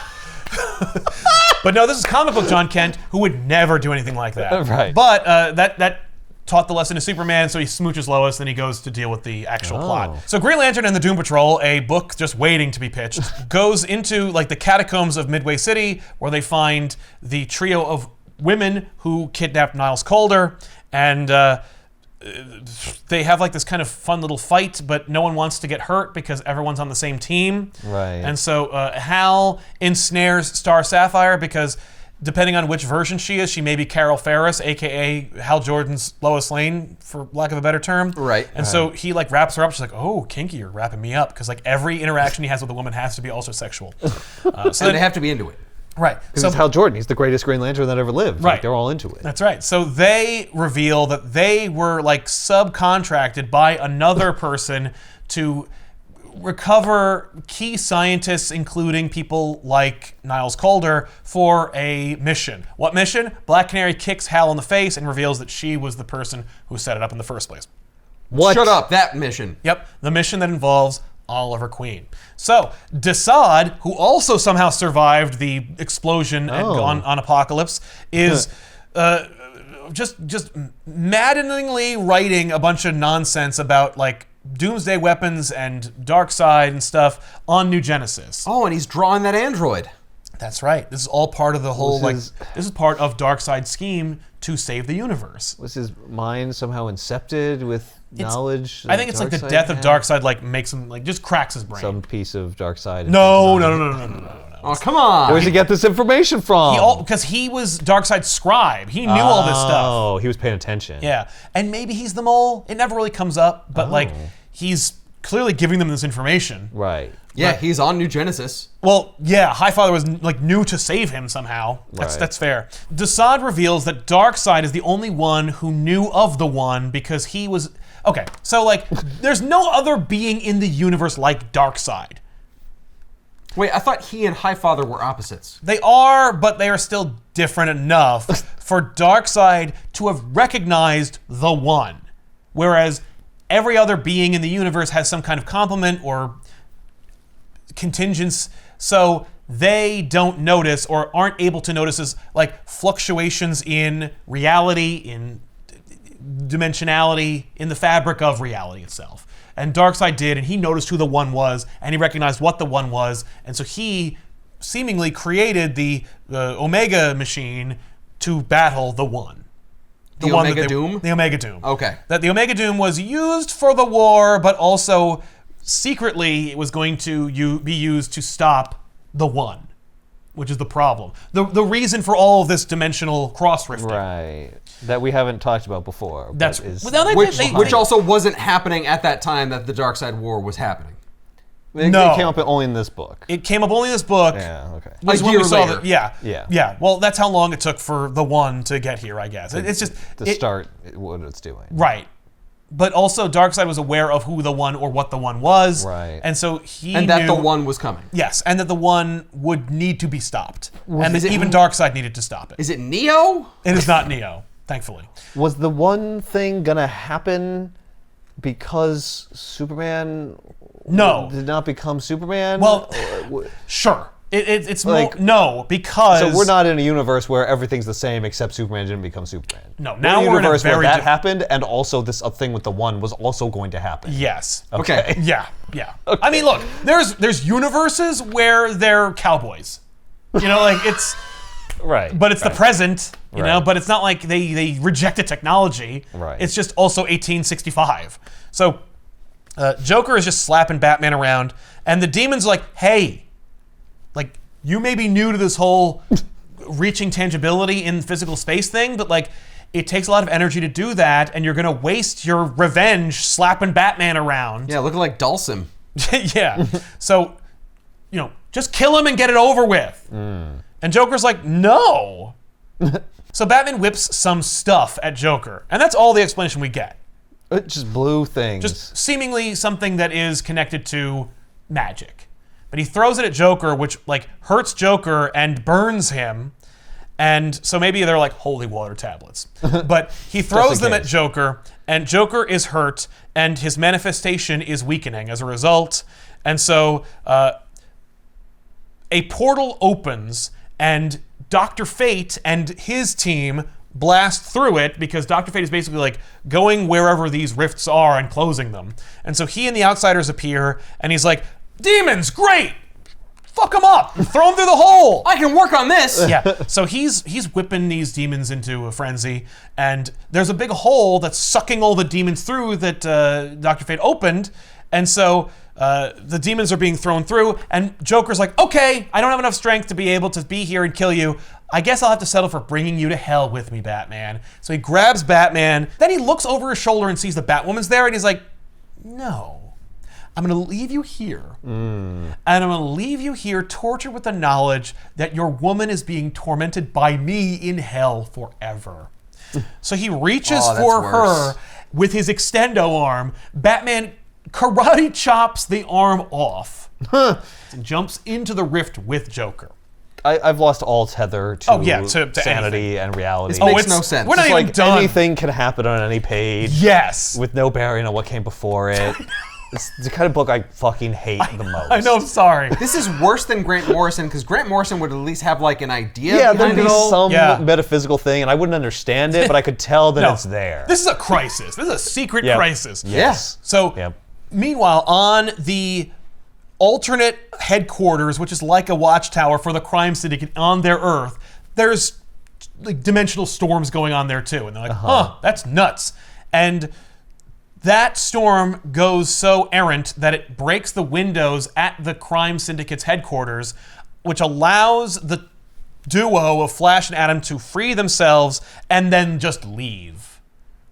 But no, this is comic book John Kent, who would never do anything like that. Right. But that taught the lesson to Superman, so he smooches Lois, then he goes to deal with the actual plot. So Green Lantern and the Doom Patrol, a book just waiting to be pitched, goes into like the catacombs of Midway City, where they find the trio of women who kidnapped Niles Calder, and they have like this kind of fun little fight, but no one wants to get hurt because everyone's on the same team. Right. And so Hal ensnares Star Sapphire because depending on which version she is, she may be Carol Ferris, aka Hal Jordan's Lois Lane, for lack of a better term. Right. And so he like wraps her up. She's like, "Oh, kinky, you're wrapping me up," because like every interaction he has with a woman has to be also sexual. So they have to be into it. Right. Because it's Hal Jordan. He's the greatest Green Lantern that ever lived. Right. Like, they're all into it. That's right. So they reveal that they were like subcontracted by another person to recover key scientists, including people like Niles Calder, for a mission. What mission? Black Canary kicks Hal in the face and reveals that she was the person who set it up in the first place. What? Shut up, that mission. Yep, the mission that involves Oliver Queen. So, Desaad, who also somehow survived the explosion on Apocalypse, is just maddeningly writing a bunch of nonsense about like doomsday weapons and Darkseid and stuff on New Genesis. Oh, and he's drawing that android. That's right. This is all part of the whole this is part of Darkseid's scheme to save the universe. Was his mind somehow incepted with knowledge? I think it's like the death of Darkseid like makes him like just cracks his brain. Some piece of Darkseid. No. Oh, come on. Where's he get this information from? Because he was Darkseid's scribe. He knew all this stuff. Oh, he was paying attention. Yeah. And maybe he's the mole. It never really comes up, but like he's clearly giving them this information. Right. Yeah, he's on New Genesis. Well, yeah, Highfather was like new to save him somehow. That's fair. Desaad reveals that Darkseid is the only one who knew of the One because he was... Okay, so like, there's no other being in the universe like Darkseid. Wait, I thought he and Highfather were opposites. They are, but they are still different enough for Darkseid to have recognized the One. Whereas every other being in the universe has some kind of complement or contingents, so they don't notice or aren't able to notice as like fluctuations in reality, in dimensionality, in the fabric of reality itself. And Darkseid did, and he noticed who the One was, and he recognized what the One was, and so he seemingly created the Omega machine to battle the One. The Omega Doom? The Omega Doom. Okay. That the Omega Doom was used for the war, but also secretly it was going to be used to stop the One, which is the problem. The reason for all of this dimensional cross-rifting. Right. That we haven't talked about before. Which also wasn't happening at that time that the Darkseid War was happening. It came up only in this book. It came up only in this book. Yeah, okay. Was when we saw that. Yeah. Yeah. Well, that's how long it took for the One to get here, I guess. It's just to start what it's doing. Right. But also, Darkseid was aware of who the One or what the One was. Right. And so he And knew, that the One was coming. Yes, and that the One would need to be stopped. And that even Darkseid needed to stop it. Is it Neo? It is not Neo, thankfully. Was the One thing gonna happen because Superman did not become Superman? Well, sure. It's like, no, because... So we're not in a universe where everything's the same except Superman didn't become Superman. No, now we're in a universe where very that happened, and also this thing with the One was also going to happen. Yes. Okay. Yeah. Okay. I mean, look, there's universes where they're cowboys. You know, like it's... Right. But it's the present, you know, Right. but it's not like they rejected technology. Right. It's just also 1865. So Joker is just slapping Batman around, and the demons are like, hey, like, you may be new to this whole reaching tangibility in physical space thing, but like, it takes a lot of energy to do that, and you're gonna waste your revenge slapping Batman around. Yeah, looking like Dulcim. Yeah. So, you know, just kill him and get it over with. And Joker's like, no. So Batman whips some stuff at Joker, and that's all the explanation we get. Just blue things. Just seemingly something that is connected to magic. But he throws it at Joker, which like hurts Joker and burns him. And so maybe they're like holy water tablets. But he throws them at Joker, and Joker is hurt, and his manifestation is weakening as a result. And so a portal opens, and Dr. Fate and his team blast through it, because Dr. Fate is basically like going wherever these rifts are and closing them. And so he and the Outsiders appear, and he's like, demons, great! Fuck them up! Throw them through the hole! I can work on this! Yeah, so he's whipping these demons into a frenzy, and there's a big hole that's sucking all the demons through that Dr. Fate opened, and so the demons are being thrown through, and Joker's like, okay, I don't have enough strength to be able to be here and kill you. I guess I'll have to settle for bringing you to hell with me, Batman. So he grabs Batman, then he looks over his shoulder and sees the Batwoman's there, and he's like, no. I'm gonna leave you here, and I'm gonna leave you here tortured with the knowledge that your woman is being tormented by me in hell forever. So he reaches for her with his extendo arm. Batman karate chops the arm off and jumps into the rift with Joker. I've lost all tether to, to sanity anything. and reality. It makes no sense. We're not even like done. Anything can happen on any page. Yes. With no bearing on what came before it. It's the kind of book I fucking hate the most. I know, I'm sorry. This is worse than Grant Morrison, because Grant Morrison would at least have like an idea Yeah, behind there'd it be all. some metaphysical thing, and I wouldn't understand it, but I could tell that it's there. This is a crisis. This is a secret crisis. Yes. So, meanwhile, on the alternate headquarters, which is like a watchtower for the crime syndicate on their Earth, there's like dimensional storms going on there too. And they're like, that's nuts. And that storm goes so errant that it breaks the windows at the crime syndicate's headquarters, which allows the duo of Flash and Adam to free themselves and then just leave.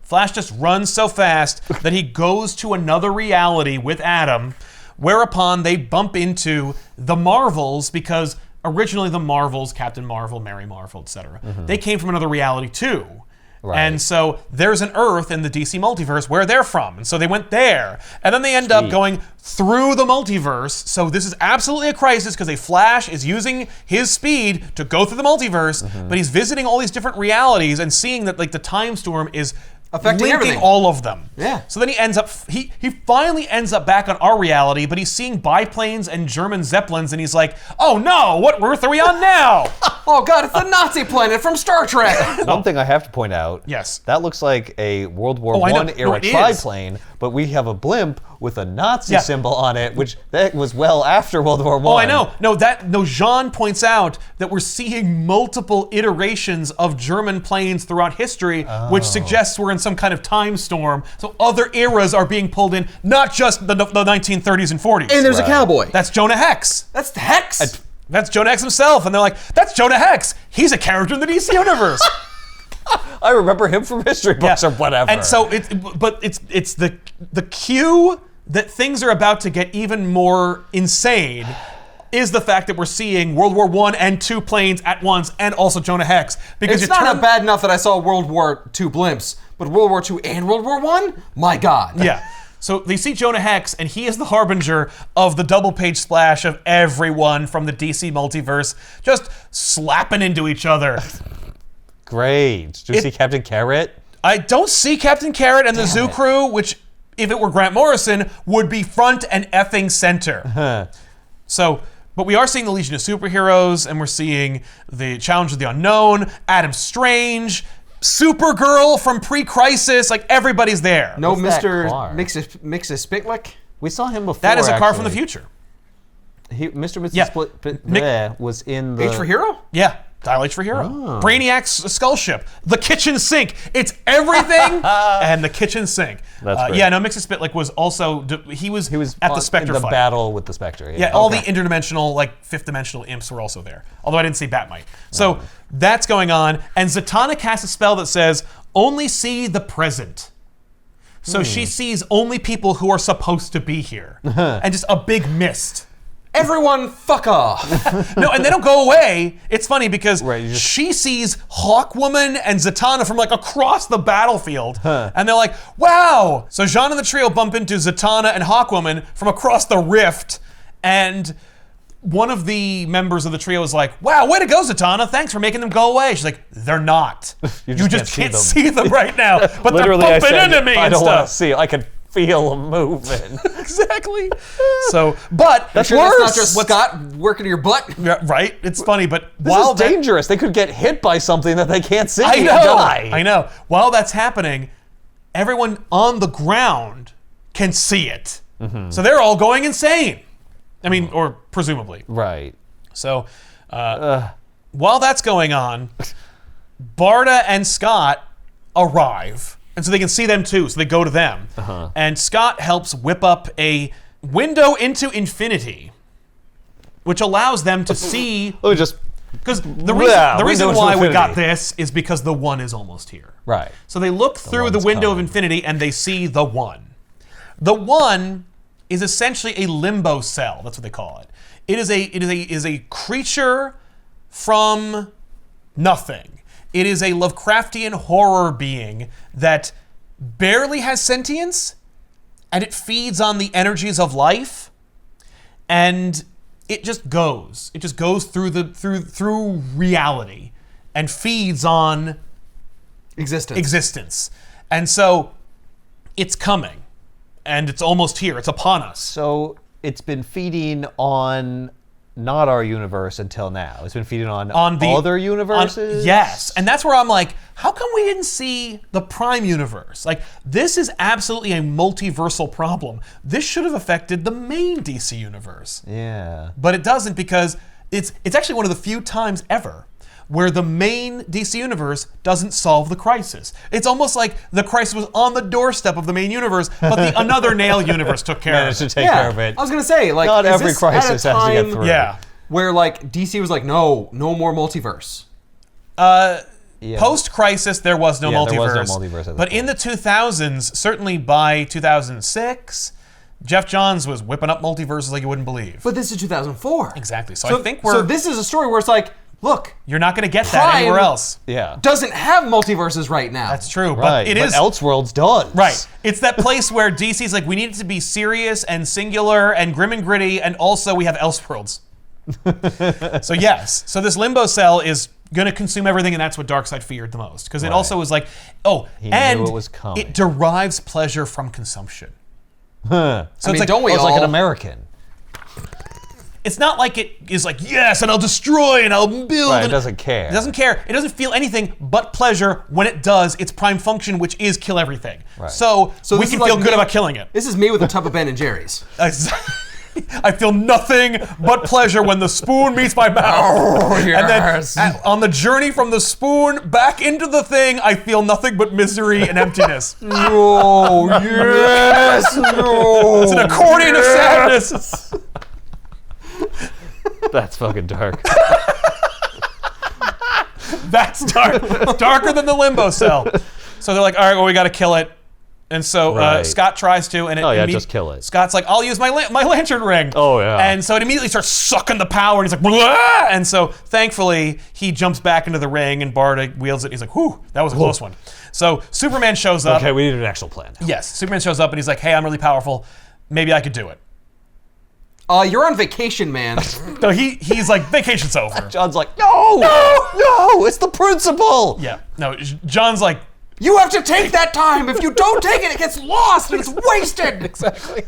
Flash just runs so fast that he goes to another reality with Adam, whereupon they bump into the Marvels, because originally the Marvels, Captain Marvel, Mary Marvel, etc., they came from another reality too. Right. And so there's an Earth in the DC multiverse where they're from. And so they went there. And then they end up going through the multiverse. So this is absolutely a crisis, because a Flash is using his speed to go through the multiverse, but he's visiting all these different realities and seeing that like the time storm is affecting linking everything. all of them. Yeah. So then he ends up, he finally ends up back on our reality, but he's seeing biplanes and German Zeppelins, and he's like, oh no, what Earth are we on now? Oh god, it's the Nazi planet from Star Trek. One thing I have to point out. Yes. That looks like a World War I era triplane, but we have a blimp with a Nazi symbol on it, which that was well after World War I. Oh, I know. No, Jean points out that we're seeing multiple iterations of German planes throughout history, which suggests we're in some kind of time storm. So other eras are being pulled in, not just the 1930s and 40s. And there's a cowboy. That's Jonah Hex. That's Hex. That's Jonah Hex himself. And they're like, that's Jonah Hex. He's a character in the DC universe. I remember him from history books or whatever. And so it's the cue that things are about to get even more insane is the fact that we're seeing World War I and II planes at once, and also Jonah Hex. Because it's not bad enough that I saw World War II blimps, but World War II and World War I? My God. Yeah. So they see Jonah Hex, and he is the harbinger of the double-page splash of everyone from the DC multiverse just slapping into each other. Great. Do you see Captain Carrot? I don't see Captain Carrot and the Zoo Crew, which, if it were Grant Morrison, would be front and effing center. So, but we are seeing the Legion of Superheroes, and we're seeing the Challenge of the Unknown, Adam Strange, Supergirl from pre-Crisis, like everybody's there. No What's Mr. that car? Mixes-Spitlick? We saw him before. That is a car from the actually. future. Mr. Mrs. Yeah. Split was in the... H for Hero? Yeah, Dial H for Hero. Brainiac's skull ship, the kitchen sink. It's everything and the kitchen sink. That's great. Yeah, no, Mixes-Spitlick was also, he was at the Spectre in the fight. battle with the Spectre. Yeah, all the interdimensional, like fifth-dimensional imps were also there. Although I didn't see Batmite. So that's going on, and Zatanna casts a spell that says, only see the present. So she sees only people who are supposed to be here. And just a big mist. Everyone fuck off. No, and they don't go away. It's funny because Right, she sees Hawkwoman and Zatanna from like across the battlefield. And they're like, wow. So Jean and the trio bump into Zatanna and Hawkwoman from across the rift. And one of the members of the trio is like, wow, way to go, Zatanna. Thanks for making them go away. She's like, they're not. You just can't see them right now. But Literally, they're bumping into me I and don't want to stuff. see. I can feel them moving. Exactly. So, but That's worse. not just Scott working your butt. Yeah, right? It's funny, but This while is dangerous. They could get hit by something that they can't see I and know. die. I know. While that's happening, everyone on the ground can see it. So they're all going insane. I mean, or presumably. Right. So while that's going on, Barda and Scott arrive. And so they can see them too, so they go to them. And Scott helps whip up a window into infinity, which allows them to see. Let me just... Because the Yeah, reason window why into we got infinity. this is because the one is almost here. Right. So they look through the one's window of coming. infinity and they see the one. The one is essentially a limbo cell. That's what they call it. It is a creature from nothing. It is a Lovecraftian horror being that barely has sentience, and it feeds on the energies of life, and it just goes. It just goes through reality and feeds on existence. And so it's coming, and it's almost here. It's upon us. So it's been feeding on not our universe until now. It's been feeding on the other universes? Yes. And that's where I'm like, how come we didn't see the Prime universe? Like, this is absolutely a multiversal problem. This should have affected the main DC universe. Yeah. But it doesn't, because it's actually one of the few times ever where the main DC universe doesn't solve the crisis. It's almost like the crisis was on the doorstep of the main universe, but another Nail universe took care of Managed to it. take care of it. I was gonna say, like, Not is every this crisis at a has to get time through. Yeah. where like DC was like, no more multiverse. Yeah. Post-crisis, there was no multiverse. There was no multiverse at that but in the 2000s, certainly by 2006, Jeff Johns was whipping up multiverses like you wouldn't believe. But this is 2004. Exactly. So I think we're... So this is a story where it's like, look, you're not going to get that Prime anywhere else. Yeah. doesn't have multiverses right now. That's true, Right. but it is... Elseworlds does. Right. It's that place where DC's like, we need it to be serious and singular and grim and gritty, and also we have Elseworlds. So yes. So this limbo cell is going to consume everything, and that's what Darkseid feared the most. Because it also was like, He and knew it was coming. it derives pleasure from consumption. Huh. So I mean, it's like, don't we It's all? like an American. it's not like it is like, yes, and I'll destroy and I'll build. Right, it and doesn't care. It doesn't care. It doesn't feel anything but pleasure when it does its prime function, which is kill everything. Right. So we this can is like feel good me- about killing it. This is me with a tub of Ben and Jerry's. I feel nothing but pleasure when the spoon meets my mouth. Oh, And yes. then on the journey from the spoon back into the thing, I feel nothing but misery and emptiness. Oh yes, no. It's an accordion of sadness. That's fucking dark. That's dark. It's darker than the limbo cell. So they're like, all right, well, we got to kill it. And so Scott tries to, and just kill it. Scott's like, I'll use my lantern ring. Oh, yeah. And so it immediately starts sucking the power, and he's like, blah! And so thankfully, he jumps back into the ring, and Bartek wields it, and he's like, whew, that was a close one. So Superman shows up. Okay, we need an actual plan. Yes, Superman shows up, and he's like, hey, I'm really powerful. Maybe I could do it. You're on vacation, man. No, he's like, vacation's over. John's like, no, it's the principal. Yeah, no, John's like, you have to take that time. If you don't take it, it gets lost and it's wasted. Exactly.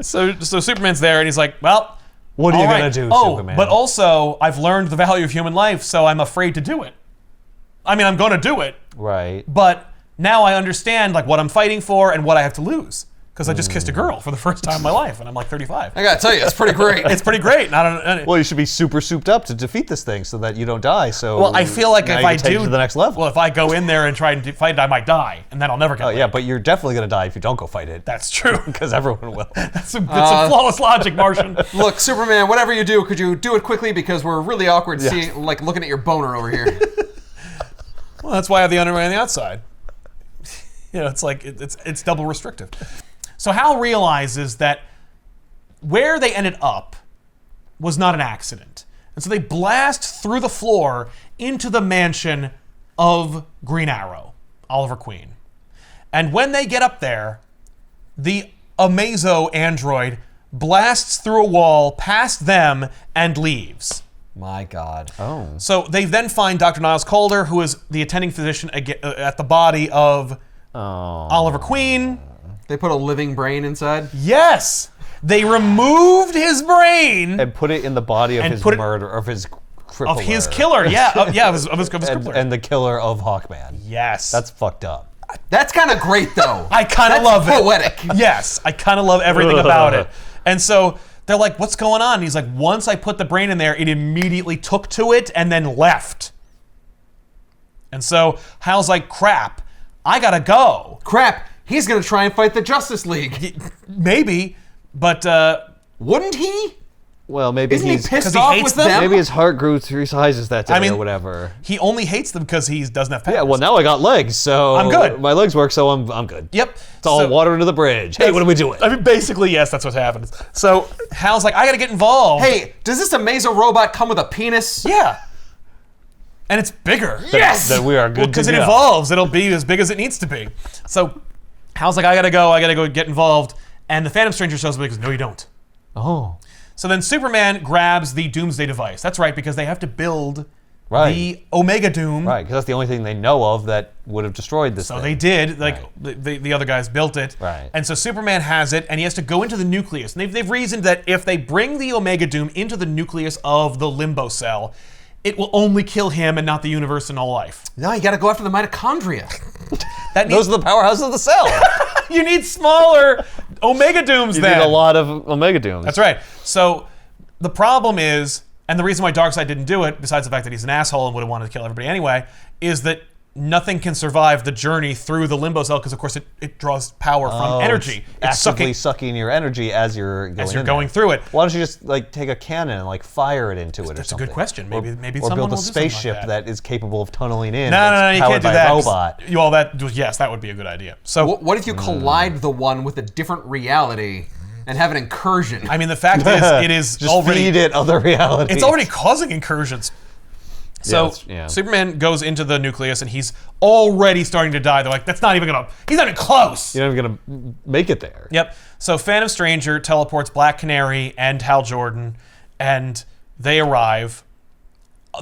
So Superman's there, and he's like, well, what are you gonna do, Superman? But also, I've learned the value of human life, so I'm afraid to do it. I mean, I'm gonna do it. Right. But now I understand like what I'm fighting for and what I have to lose. Because I just kissed a girl for the first time in my life, and I'm like 35. I gotta tell you, it's pretty great. It's pretty great. Well, you should be super souped up to defeat this thing so that you don't die. So well, I feel like if I take it to the next level. Well, if I go in there and try and fight it, I might die, and then I'll never get. Oh yeah, but you're definitely gonna die if you don't go fight it. That's true. Because everyone will. It's some flawless logic, Martian. Look, Superman, whatever you do, could you do it quickly because we're really awkward seeing, like, looking at your boner over here. Well, that's why I have the underwear on the outside. You know, it's like it's double restrictive. So Hal realizes that where they ended up was not an accident. And so they blast through the floor into the mansion of Green Arrow, Oliver Queen. And when they get up there, the Amazo android blasts through a wall past them and leaves. My God. Oh. So they then find Dr. Niles Calder, who is the attending physician at the body of Oliver Queen. They put a living brain inside? Yes! They removed his brain and put it in the body of his murderer, of his crippler. Of his killer, yeah. of his crippler. And the killer of Hawkman. Yes. That's fucked up. That's kind of great, though. I kind of love it. Poetic. Yes, I kind of love everything about it. And so they're like, what's going on? And he's like, once I put the brain in there, it immediately took to it and then left. And so Hal's like, crap, I gotta go. Crap. He's going to try and fight the Justice League. Maybe, but... wouldn't he? Well, maybe Isn't he pissed off with them? Maybe his heart grew 3 sizes that day or whatever. He only hates them because he doesn't have powers. Yeah, well, now I got legs, so... I'm good. My legs work, so I'm good. Yep. It's all water under the bridge. Hey, what are we doing? I mean, basically, yes, that's what happens. So Hal's like, I got to get involved. Hey, does this Amazo robot come with a penis? Yeah. And it's bigger. Yes! Then we are good to go. Because it evolves. It'll be as big as it needs to be. So... Hal's like, I gotta go get involved. And the Phantom Stranger shows up and goes, no, you don't. Oh. So then Superman grabs the Doomsday device. That's right, because they have to build the Omega Doom. Right, because that's the only thing they know of that would have destroyed this thing. So they did, like, the other guys built it. Right. And so Superman has it, and he has to go into the nucleus. And they've reasoned that if they bring the Omega Doom into the nucleus of the Limbo Cell, it will only kill him and not the universe and all life. No, you gotta go after the mitochondria. Those are the powerhouses of the cell. You need smaller Omega Dooms then. You need a lot of Omega Dooms. That's right. So the problem is, and the reason why Darkseid didn't do it, besides the fact that he's an asshole and would have wanted to kill everybody anyway, is that nothing can survive the journey through the Limbo Cell because, of course, it draws power from energy. It's actively sucking your energy as you're going through it. Why don't you just take a cannon and fire it into it or something? That's a good question. Maybe or someone build a will do something spaceship like that is capable of tunneling in. No, you can't do that. Robot. Yes, that would be a good idea. So what if you collide the one with a different reality and have an incursion? I mean, the fact is, it is just already feed it other realities. It's already causing incursions. So Superman goes into the nucleus and he's already starting to die. They're like, he's not even close. You're not even gonna make it there. Yep. So Phantom Stranger teleports Black Canary and Hal Jordan, and they arrive.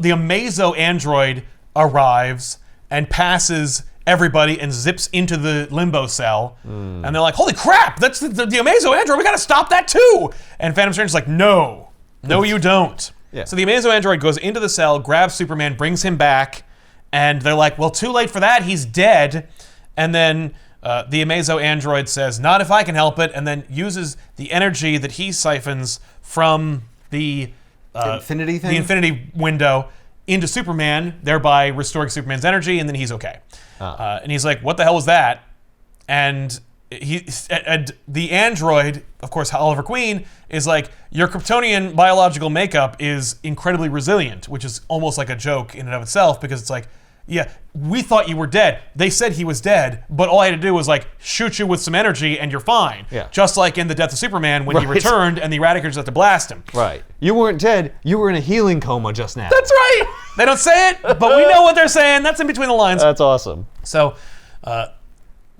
The Amazo android arrives and passes everybody and zips into the Limbo Cell. And they're like, holy crap, that's the Amazo android. We gotta stop that too. And Phantom Stranger's like, no, you don't. Yeah. So the Amazo android goes into the cell, grabs Superman, brings him back, and they're like, well, too late for that, he's dead. And then the Amazo android says, not if I can help it, and then uses the energy that he siphons from the infinity thing? The infinity window into Superman, thereby restoring Superman's energy, and then he's okay. And he's like, what the hell was that? And the android, of course, Oliver Queen, is like, your Kryptonian biological makeup is incredibly resilient, which is almost like a joke in and of itself, because it's like, yeah, we thought you were dead. They said he was dead, but all I had to do was like shoot you with some energy and you're fine. Yeah. Just like in The Death of Superman when he returned and the Eradicators had to blast him. Right. You weren't dead. You were in a healing coma just now. That's right. They don't say it, but we know what they're saying. That's in between the lines. That's awesome. So,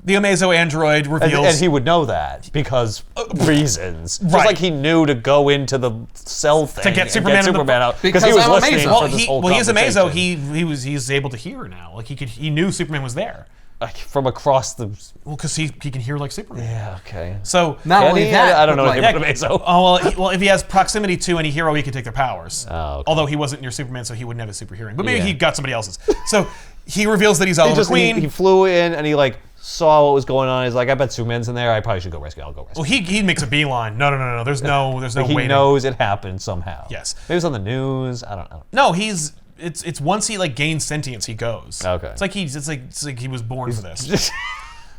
the Amazo android reveals... And he would know that because reasons. Just Right. like he knew to go into the cell thing To get Superman out. Because he was I'm listening Amazo. for this whole he's Amazo. conversation. He's able to hear now. Like he knew Superman was there. Like, from across the... Well, because he can hear like Superman. Yeah, okay. So Not only that, I don't know but, anything about Amazo. Oh well, if he has proximity to any hero, he can take their powers. Oh, okay. Although he wasn't near Superman, so he wouldn't have his super hearing. But maybe Yeah. he got somebody else's. So he reveals that he's Oliver Queen. He flew in and he like saw what was going on. He's like, I bet Superman's in there. I probably should go rescue. I'll go rescue. Well, he makes a beeline. No. There's no he waiting. knows it happened somehow. Yes. Maybe it's on the news. I don't know. No, it's once he like gains sentience, he goes. Okay. It's like he was born for this.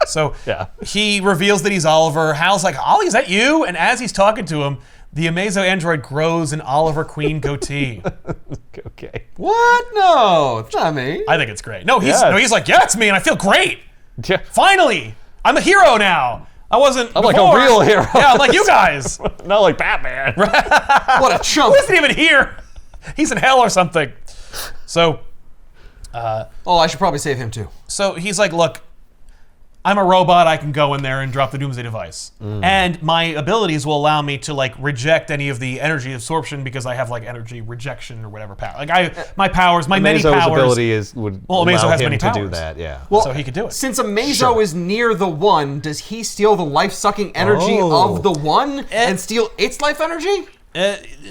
So Yeah. he reveals that he's Oliver. Hal's like, Ollie, is that you? And as he's talking to him, the Amazo android grows an Oliver Queen goatee. Okay. What? No, it's not me. I think it's great. No, he's Yeah. he's like, yeah, it's me, and I feel great. Yeah. Finally, I'm a hero now. I wasn't. I'm like before. a real hero. Yeah, I'm like you guys. Not like Batman. What a chump. Who isn't even here? He's in hell or something. So Oh, I should probably save him too. So he's like, look, I'm a robot. I can go in there and drop the Doomsday device. And my abilities will allow me to like reject any of the energy absorption because I have like energy rejection or whatever power. Like my powers, my many Amazo's powers. ability would Well, Amazo allow has him many to do powers. that, yeah. So he could do it. Since Amazo is near the One, does he steal the life-sucking energy Oh. of the One and steal its life energy?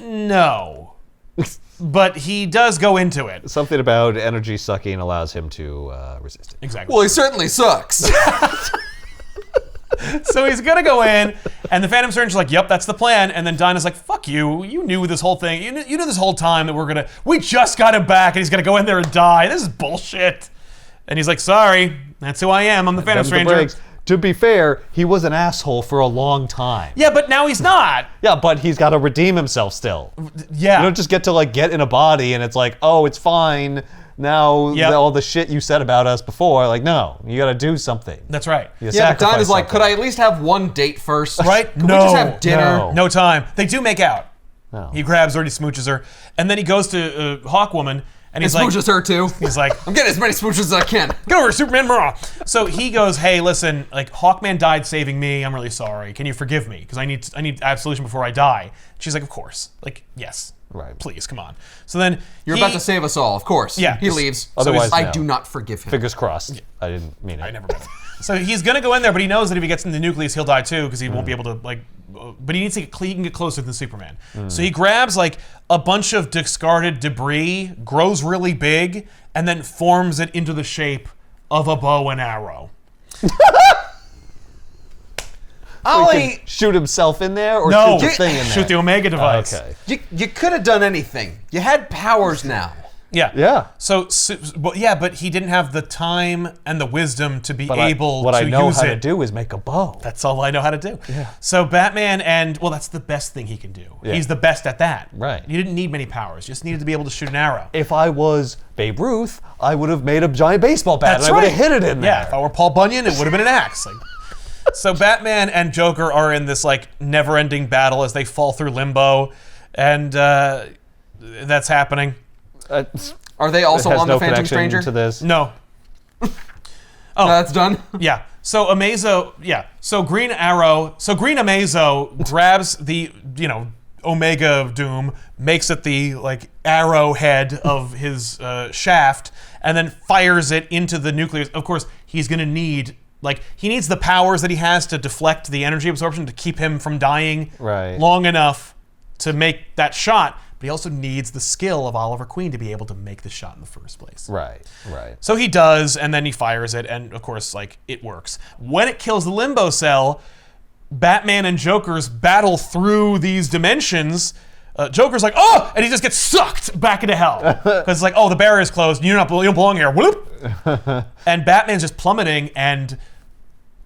No. But he does go into it. Something about energy sucking allows him to resist it. Exactly. Well, he certainly sucks. So he's gonna go in, and the Phantom Surgeon's like, "Yep, that's the plan." And then Dinah's like, "Fuck you! You knew this whole thing. You knew this whole time that we just got him back, and he's gonna go in there and die. This is bullshit." And he's like, "Sorry, that's who I am. I'm the Phantom Stranger." To be fair, he was an asshole for a long time. Yeah, but now he's not. Yeah, but he's got to redeem himself still. Yeah. You don't just get to like get in a body and it's like, oh, it's fine. Now Yep. all the shit you said about us before, like, no, you got to do something. That's right. You Yeah, but sacrifice Dinah's like, something. could I at least have one date first? Right? Could we just have dinner? no. No time. They do make out. No. He grabs her, he smooches her, and then he goes to Hawkwoman, and And he's like, smooches her too. he's like, I'm getting as many smooches as I can. "Get over, here, Superman!" Blah. So he goes, "Hey, listen, like Hawkman died saving me. I'm really sorry. Can you forgive me? Because I need absolution before I die." She's like, "Of course. Like, yes. Right. Please, come on." So then You're about to save us all, of course. Yeah. He leaves. Otherwise, I no. do not forgive him. Fingers crossed. I didn't mean it. I never met him. So he's gonna go in there, but he knows that if he gets in the nucleus, he'll die too because he won't be able to like. But he needs to he can get closer than Superman. So he grabs like a bunch of discarded debris, grows really big, and then forms it into the shape of a bow and arrow. Ollie, shoot himself in there or No, shoot the thing in there? shoot the Omega device. Okay. You could have done anything. You had powers now. Yeah. Yeah. So, well, yeah, but he didn't have the time and the wisdom to be able what to I know use how it. to do is make a bow. That's all I know how to do. Yeah. So Batman that's the best thing he can do. Yeah. He's the best at that. Right. He didn't need many powers. Just needed to be able to shoot an arrow. If I was Babe Ruth, I would have made a giant baseball bat That's and I would right. have hit it in there. Yeah. If I were Paul Bunyan, it would have been an axe. Like, so Batman and Joker are in this like never-ending battle as they fall through limbo, and that's happening. Are they also It has on the no Phantom connection Stranger? to this. No. No, that's done. Yeah. So Amazo, So Green Amazo grabs the, Omega Doom, makes it the like arrowhead of his shaft, and then fires it into the nucleus. Of course, he's gonna need he needs the powers that he has to deflect the energy absorption to keep him from dying Right. long enough to make that shot. But he also needs the skill of Oliver Queen to be able to make the shot in the first place. Right. So he does, and then he fires it, and of course, it works. When it kills the limbo cell, Batman and Joker's battle through these dimensions. Joker's like, oh! And he just gets sucked back into hell. Because it's like, oh, the barrier's closed, you don't belong here. Whoop! And Batman's just plummeting, and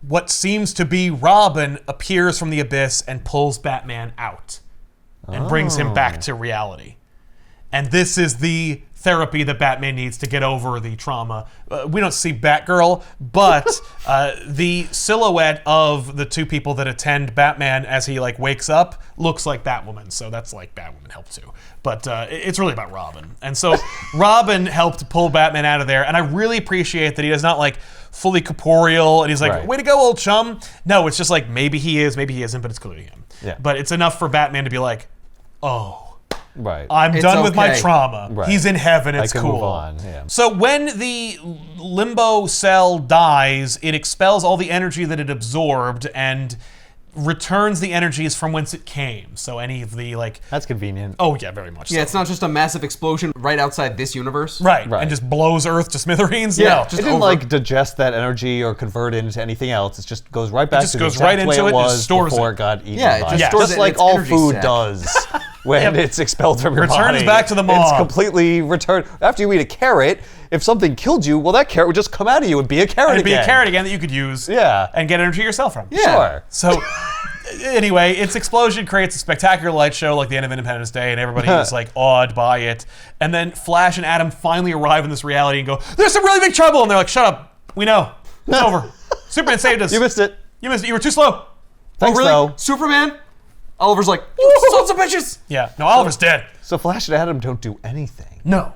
what seems to be Robin appears from the abyss and pulls Batman out and brings him back to reality. and this is the therapy that Batman needs to get over the trauma. We don't see Batgirl, but the silhouette of the two people that attend Batman as he like wakes up looks like Batwoman, so that's like Batwoman helped too. But it's really about Robin. And so Robin helped pull Batman out of there, and I really appreciate that he is not like fully corporeal, and he's like, way to go, old chum. No, it's just like, maybe he is, maybe he isn't, but it's clearly him. Yeah. But it's enough for Batman to be like, oh, right. I'm done with my trauma. Right. He's in heaven. It's I can cool. Move on. Yeah. So when the limbo cell dies, it expels all the energy that it absorbed and returns the energies from whence it came. So any of the like... That's convenient. Oh yeah, very much Yeah, so. it's not just a massive explosion right outside this universe. Right, and just blows Earth to smithereens. Yeah, No. just it didn't like digest that energy or convert it into anything else. It just goes right back to the exact way it was before it got eaten Yeah, it by just it. stores Just it in like its all energy food sac. does when it's expelled from your body. Returns back to the mob. It's completely returned. After you eat a carrot, if something killed you, well, that carrot would just come out of you and be a carrot It'd again. be a carrot again that you could use and get energy yourself from. Yeah. Sure. So anyway, its explosion creates a spectacular light show like the end of Independence Day, and everybody is like awed by it. And then Flash and Adam finally arrive in this reality and go, "There's some really big trouble," and they're like, "Shut up, we know, it's over. Superman saved us. You missed it. You missed it. You were too slow." Thanks, really? though. Superman? Oliver's like, you sons of bitches! Yeah, no, Oliver's dead. So Flash and Adam don't do anything. No.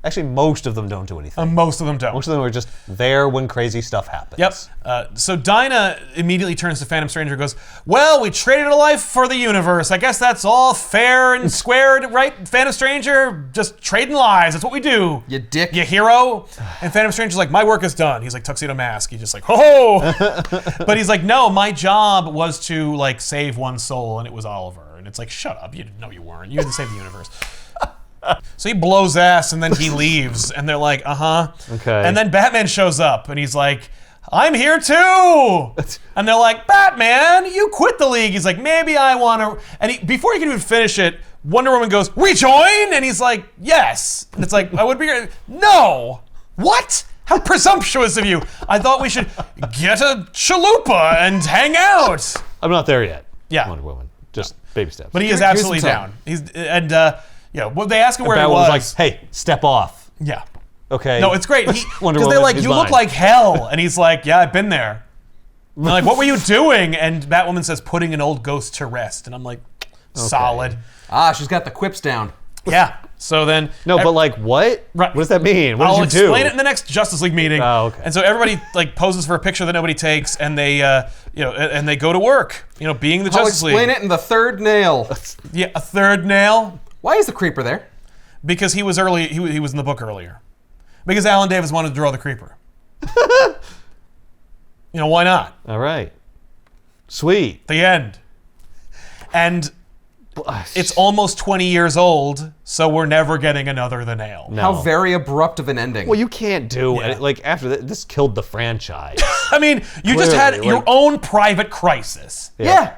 Actually, most of them don't do anything. Most of them don't. Most of them are just there when crazy stuff happens. Yep. So Dinah immediately turns to Phantom Stranger and goes, "Well, we traded a life for the universe. I guess that's all fair and squared, right? Phantom Stranger, just trading lives. That's what we do. You dick. You hero." And Phantom Stranger's like, "My work is done." He's like, tuxedo mask. He's just like, "Ho ho!" But he's like, "No, my job was to like save one soul, and it was Oliver." And it's like, "Shut up. You didn't know you weren't. You didn't save the universe." So he blows ass and then he leaves, and they're like, Okay. And then Batman shows up and he's like, "I'm here too." And they're like, "Batman, you quit the league." He's like, "Maybe I want to." And before he can even finish it, Wonder Woman goes, "Rejoin?" And he's like, "Yes." And it's like, "I would be here." "No." "What? How presumptuous of you. I thought we should get a chalupa and hang out." I'm not there yet. Yeah. Wonder Woman. Just baby steps. But he is Here's absolutely some down. Well, they ask him where he Batwoman's was. like, "Hey, step off." Yeah. Okay. No, it's great. Wonder Because they're Woman like, is "You look mine." like hell." And he's like, "Yeah, I've been there." And they're like, "What were you doing?" And Batwoman says, "Putting an old ghost to rest." And I'm like, solid. Ah, she's got the quips down. Yeah. So then... No, but like, what? Right. What does that mean? What I'll did you do? explain it in the next Justice League meeting. Oh, okay. And so everybody like poses for a picture that nobody takes, and they, and they go to work, being the I'll Justice League. explain it in the third nail. Yeah, a third nail. Why is the creeper there? Because he was early. He was in the book earlier. Because Alan Davis wanted to draw the creeper. Why not? All right. Sweet. The end. And it's almost 20 years old, so we're never getting another The Nail. No. How very abrupt of an ending. Well, you can't do Yeah. it. Like, after that, this killed the franchise. I mean, you just had Clearly, your like- own private crisis. Yeah.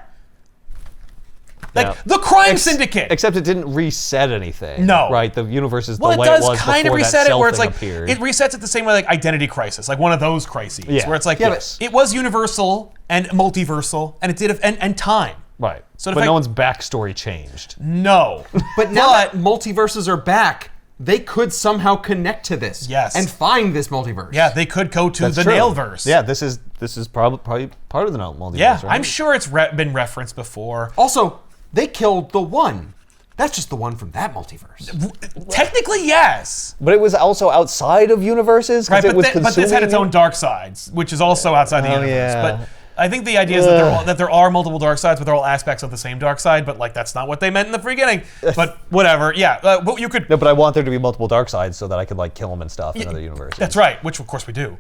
Like, Yeah. the crime syndicate. Except it didn't reset anything. No. Right? The universe is the Well, it way does it was kind of before reset that it, where it's cell like, thing appeared. it resets it the same way like Identity Crisis, like one of those crises, Yeah. where it's like, Yeah, but- it was universal and multiversal, and it did, and time. Right. So but if no I- one's backstory changed. No. But now that multiverses are back, they could somehow connect to this. Yes. And find this multiverse. Yeah, they could go to That's the true. Nailverse. Yeah, this is probably part of the multiverse, Yeah, right? I'm sure it's been referenced before. Also, they killed the one. That's just the one from that multiverse. Technically, yes. But it was also outside of universes? 'Cause Right, it but, was but this had its consuming- own dark sides, which is also outside the Oh, universe. yeah. But I think the idea is that there are multiple dark sides, but they're all aspects of the same dark side. But like that's not what they meant in the beginning. But whatever. Yeah, but you could. No, but I want there to be multiple dark sides so that I could like kill them and stuff in other universes. That's right. Which of course we do.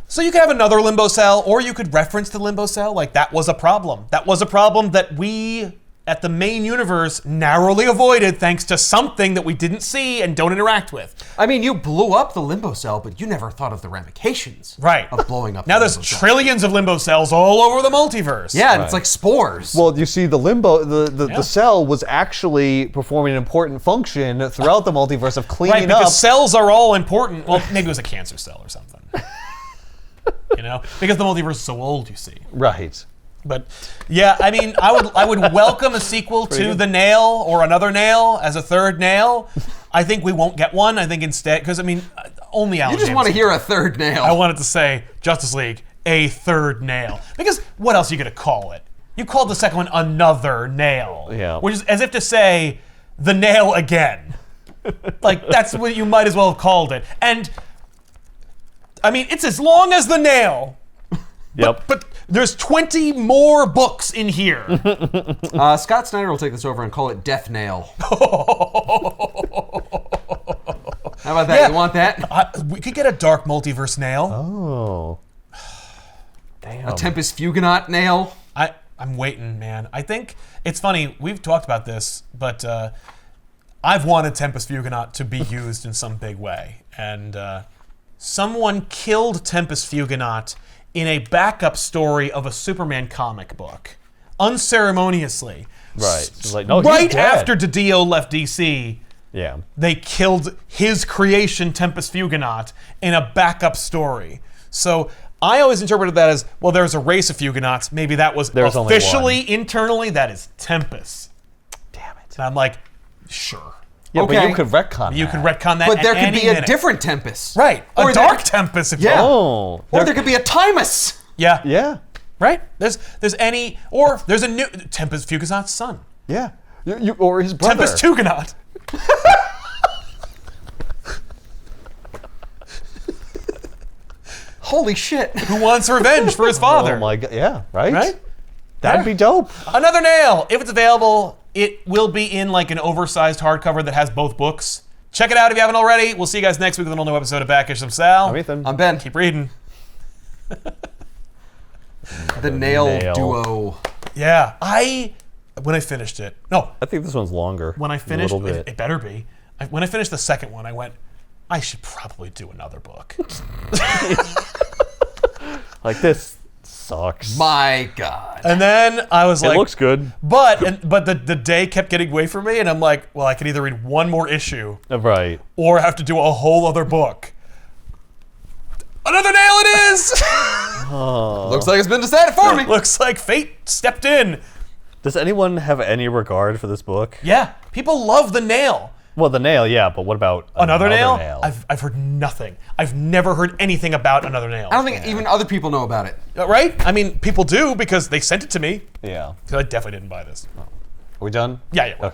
So you could have another limbo cell, or you could reference the limbo cell. Like that was a problem. That was a problem that we at the main universe narrowly avoided thanks to something that we didn't see and don't interact with. I mean, you blew up the limbo cell, but you never thought of the ramifications Right. of blowing up Now the there's limbo cell. trillions of limbo cells all over the multiverse. Yeah, and Right. it's like spores. Well, you see, the limbo, the Yeah. cell was actually performing an important function throughout the multiverse of Right, cleaning because up. cells are all important. Well, maybe it was a cancer cell or something. Because the multiverse is so old, you see. Right. But yeah, I mean, I would welcome a sequel to The Nail or Another Nail as a third nail. I think we won't get one. I think instead, because I mean, only Alan You just James want to hear a third nail. I wanted to say Justice League, a third nail. Because what else are you going to call it? You called the second one Another Nail. Yeah. Which is as if to say, the nail again. Like, that's what you might as well have called it. And, I mean, it's as long as The Nail. Yep. But there's 20 more books in here. Scott Snyder will take this over and call it Death Nail. How about that? Yeah. You want that? We could get a dark multiverse nail. Oh. Damn. A Tempest Fugonaut nail? I'm waiting, man. I think it's funny. We've talked about this, but I've wanted Tempest Fugonaut to be used in some big way. And someone killed Tempest Fugonaut in a backup story of a Superman comic book, unceremoniously. Right. It's like, no, right he's dead. after DiDio left DC, Yeah. they killed his creation, Tempest Fugonaut, in a backup story. So I always interpreted that as, well, there's a race of Fugonauts. Maybe that was There's only officially, internally, that is Tempest. Damn it. And I'm like, sure. Yeah, Okay. but you could retcon You that. could retcon that But at there could any be a minute. different Tempest. Right. Or A there- dark Tempest, if you Yeah. will. Oh. Or there could be a Timus. Yeah. Yeah. Right? There's any, or there's a new, Tempest Fugonaut's son. Yeah. Or his brother. Tempest Fugonaut. Holy shit. Who wants revenge for his father. Oh my god. Yeah, right? Right? That'd be dope. Another Nail. If it's available, it will be in like an oversized hardcover that has both books. Check it out if you haven't already. We'll see you guys next week with a new episode of Backish. I'm Sal. I'm Ethan. I'm Ben. Keep reading. The Nail Nail. Duo. Yeah. When I finished it. No. I think this one's longer. When I finished, A little bit. it better be. When I finished the second one, I went, I should probably do another book. Like, this sucks. My God. And then I was It like, looks good. but the day kept getting away from me, and I'm like, well, I could either read one more issue Right. or have to do a whole other book. Another Nail it is! Looks like it's been decided for me. Looks like fate stepped in. Does anyone have any regard for this book? Yeah, people love The Nail. Well, the nail, yeah, but what about Another Nail? I've heard nothing. I've never heard anything about Another Nail. I don't think even other people know about it. Right? I mean, people do because they sent it to me. Yeah. So I definitely didn't buy this. Are we done? Yeah, yeah. Okay.